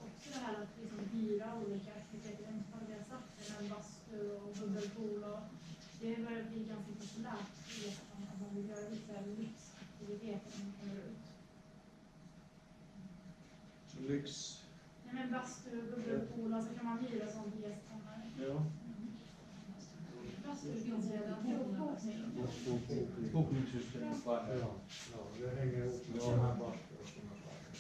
Också det här att liksom hyra olika aktiviteter, som vi har sagt, en bastu och bubbelpool och det börjar bli ganska populärt i Estland att man vill göra vissa lyxaktiviteter när man kommer ut. Så lyx. Nej men bastu, bubbelpool och så kan man hyra sånt i Estland. Ja. Bastu finns redan. Bokningssystemet. Ja, det hänger ihop med de här bastur och sådana saker.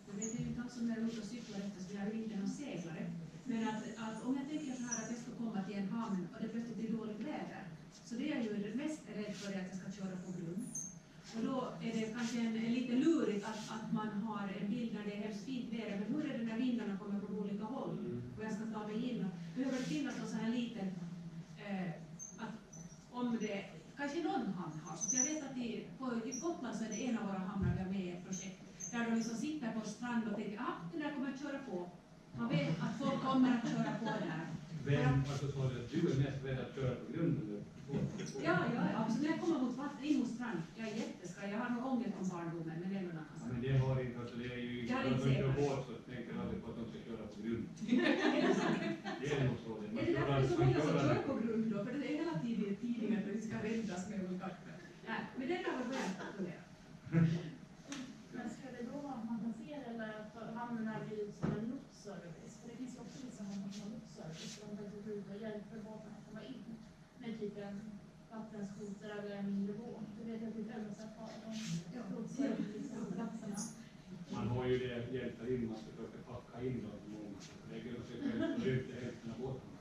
Jag vet inte alls om jag är ute och cyklar efter så jag är inte någon seglare. Men att om jag tänker så här att jag ska komma till en hamn och det plötsligt blir dåligt väder. Så det är ju mest rädd för att jag ska köra på grund. Och då är det kanske lite lurigt att man har en bild när det är hemskt fint väder. Men hur är det när vindarna kommer från olika håll? Och jag ska ta mig in. Behöver det finnas någon sån här liten, att om det, kanske någon hamn har. Så jag vet att i Gotland så är det en av våra hamnar vi har med i ett projekt. Där de liksom sitter på strand och tänker, det där kommer att köra på. Man vet att folk kommer att köra på där. Vem, alltså sa du att du är mest rädd att köra på grunden? Ja, absolut. När jag kommer mot vatten, in mot strand, jag är jätteskraj. Jag har nog ångest om barndomen, men det är någon annan sak. Men det har inte, alltså det är ju, när de kör båt så tänker aldrig på att de ska köra på grund. Det är nog så. Är det därför så många som kör på grund då? För det är hela tiden i tidningen att vi ska räddas med olika. Nej, men det där var värt att fundera. Men ska det då vara fantasera eller för hamnarna blir som en lotsservice? För det finns ju också vissa hamnar som har lotsservice. De faktiskt går ut och hjälper båtarna att komma in med typ en vattenskoter eller en mindre båt. Det vet jag inte ens att de lotsservice på platserna. Man har ju det hjälper in, man försöker packa in dem på många. Lägger de sig själv och lyfter hälften av båtarna.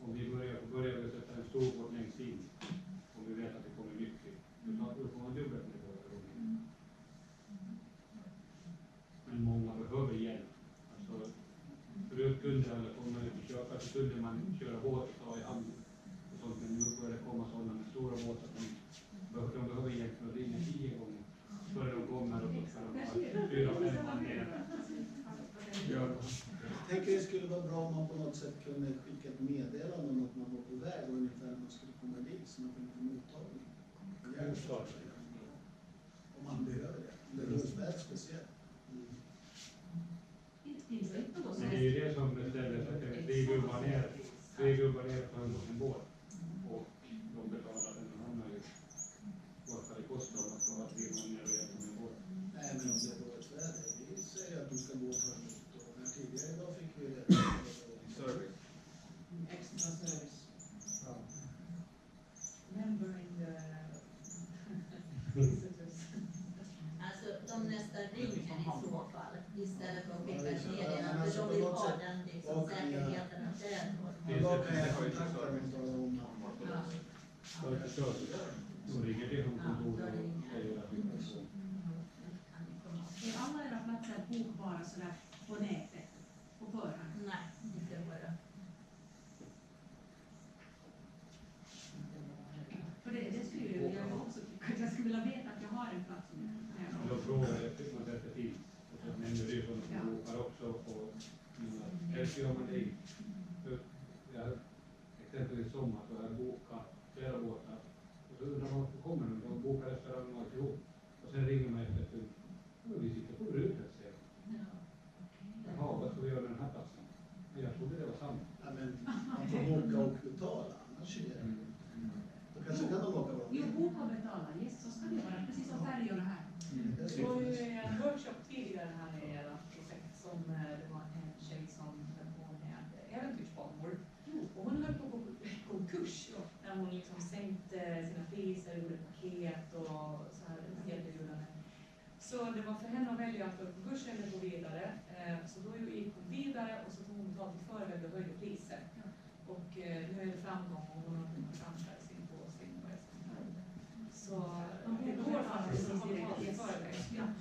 Om vi börjar vi sätta en stor båt längst in, om vi vet att det kommer mycket, då får man dubbelt med båtar. Men många behöver hjälp. Alltså, förut kunde alla komma ut och köpa, så kunde man köra båt och ta i hand. Och sånt, men nu börjar det komma sådana med stora båtar som de behöver hjälp med att ringa 10 gånger. Före de kommer och då ska de ha 4-5 man ner. Jag tänker det skulle vara bra om man på något sätt kunde skicka ett meddelande om att man var på väg och ungefär när man skulle komma dit så man kunde få mottagning. Om man behöver det. Det är väldigt speciellt. Men det är ju det som bestämmer att det är 3 gubbar ner på en båt. Och de betalar en annan möjlighet. Vad ska det kosta om man ska ha 3 man ner och hjälpa med en båt? Nej, men om det är dåligt väder. Vi säger att du ska gå och ta emot. Och här tidigare idag fick vi det. Service. Extra service. Ja. Remembering the Alltså de nästan ringer i så fall istället för att skicka ett meddelande för de vill ha den liksom, säkerheten att det är Men vad kan jag kontakta dem och tala om? Så ringer det från kontoret och säger att vi kan få. Är alla era platser bokbara sådär på nätet? På förhand? Nej, inte bara. För det skulle jag också tycka. Jag skulle vilja veta att jag har en plats. Då frågar jag man sätter till. Och så nämner det som bokar också. Och helst gör man det exempel i sommar så har jag bokat flera båtar. Och så undrar man varför kommer de och bokar restaurangen och alltihop. Och sen ringer man efter till, vi sitter på bruket, säger de. Jaha, vad ska vi göra med den här platsen? Jag trodde det var sant. Ja, men man får boka och betala, annars är det... Då kanske kan de åka bra. Jo, boka och betala, yes, så ska det vara, precis som färjorna här. Det var ju en workshop tidigare här i era projekt som det var en tjej som höll på med äventyrsbanor. Och hon höll på att gå konkurs när hon liksom sänkte sina priser, gjorde paket och så här erbjudanden. Så det var för henne att välja att gå konkurs eller gå vidare. Så då gick hon vidare och så tog hon betalt i förväg och höjde priser. Och nu är det framgång och hon har kunnat franchising på sin verksamhet. Så det går faktiskt direkt i förväg.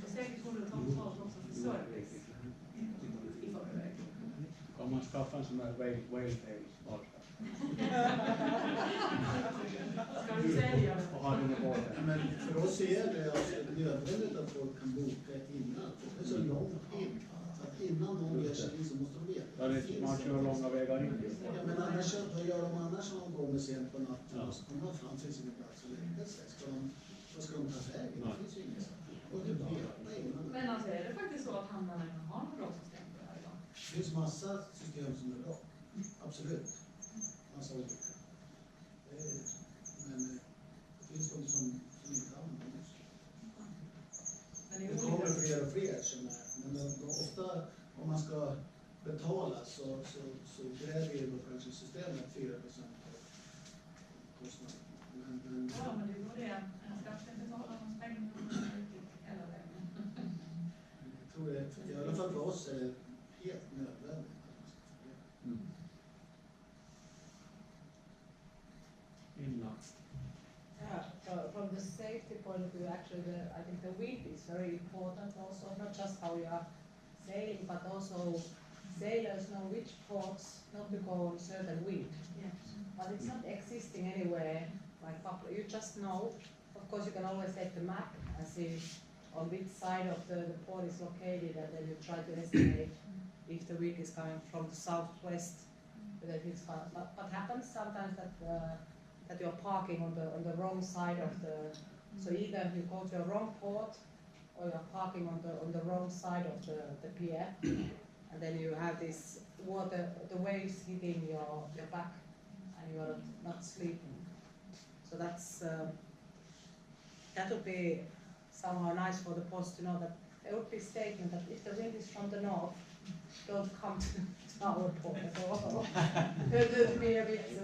Och säkert går det att ta betalt också för service i förväg. Kan man skaffa en sån här whale tails också? Ska vi sälja det? Men för oss är det alltså nödvändigt att folk kan boka innan. Det är så långt in. Att innan någon ger sig in så måste de veta. Ja, det man kör långa vägar in. Ja, men annars, vad gör de annars om de kommer sent på natten och så kommer de fram till sin plats och lägger sig? Vad ska de ta vägen? Det finns ju inget. Och det vet innan. Men alltså är det faktiskt så att handlarna har något bra system på det här idag? Det finns massa system som är bra. Absolut. Massa olika. Men det finns de som inte använder sig. Det kommer fler och fler som är. Men ofta om man ska betala så kräver ju då kanske systemet 4% av kostnaden. Ja, men det går det. Skattebetalarnas pengar hela vägen. Jag tror det, i alla fall för oss är det helt nödvändigt. Yeah, from the safety point of view, actually, I think the wind is very important also, not just how you are sailing, but also sailors know which ports not to go on certain wind. Yeah. But it's not existing anywhere, like public, you just know. Of course, you can always take the map and see on which side of the port is located, and then you try to estimate if the wind is coming from the southwest. But what happens sometimes that you're parking on the wrong side of the, so either you go to a wrong port or you're parking on the wrong side of the pier, and then you have this water, the waves hitting your back, and you are not sleeping. So that's that would be somehow nice for the post to know that there would be a statement that if the wind is from the north, don't come to our port at all. It would be a bit.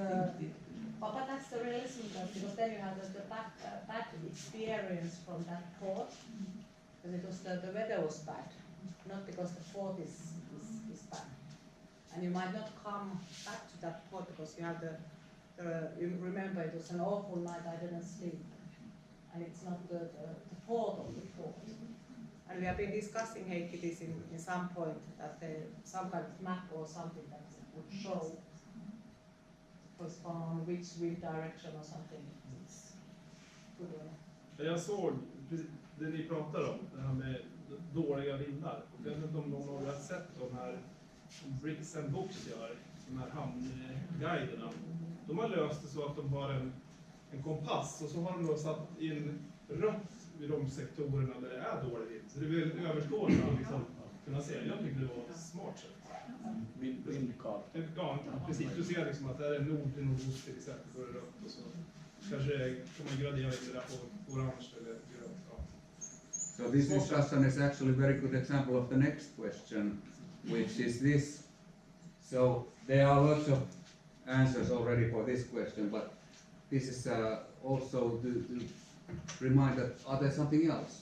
But that's the realism, because then you have the bad experience from that port, because it was the weather was bad, not because the port is bad. And you might not come back to that port because you have you remember it was an awful night, I didn't sleep. And it's not the port of the port. And we have been discussing, Heikki, this in some point, that some kind of map or something that would show on which wind direction or something. It's good one. Jag såg det ni pratar om, det här med dåliga vindar. Jag vet inte om någon har sett de här Bricks and Books gör, de här hamnguiderna. De har löst det så att de har en kompass och så har de då satt in rött vid de sektorerna där det är dålig vind. Så det blir överskådligt att liksom kunna se. Jag tycker det var smart sätt. Vindkart. Ja, precis. Du ser liksom att det är nord till nordost till exempel, då är det rött och så. Kanske kan man gradera det där på orange eller grönt. Ja. So this discussion is actually a very good example of the next question, which is this. So there are lots of answers already for this question, but this is also to remind that are there something else?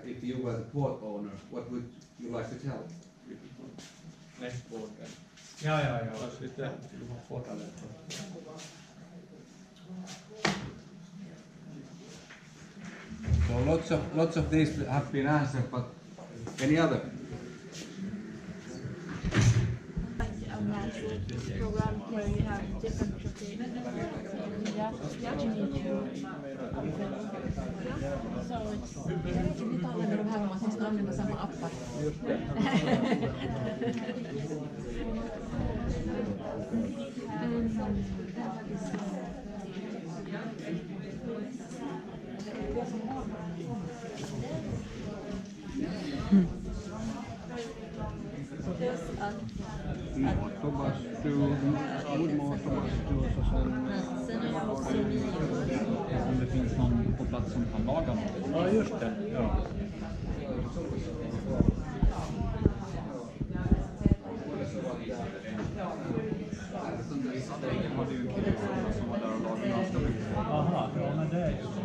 If you were the port owner, what would you like to tell? Next board. Ja. Lite fortare. So lots of these have been answered, but any other? Program where you have different so it's använder de här om man måste använda samma appar. Ordmat och massjuice och om det finns någon på plats som kan laga något. Ja, just det. Ja. Aha, ja men det är ju så.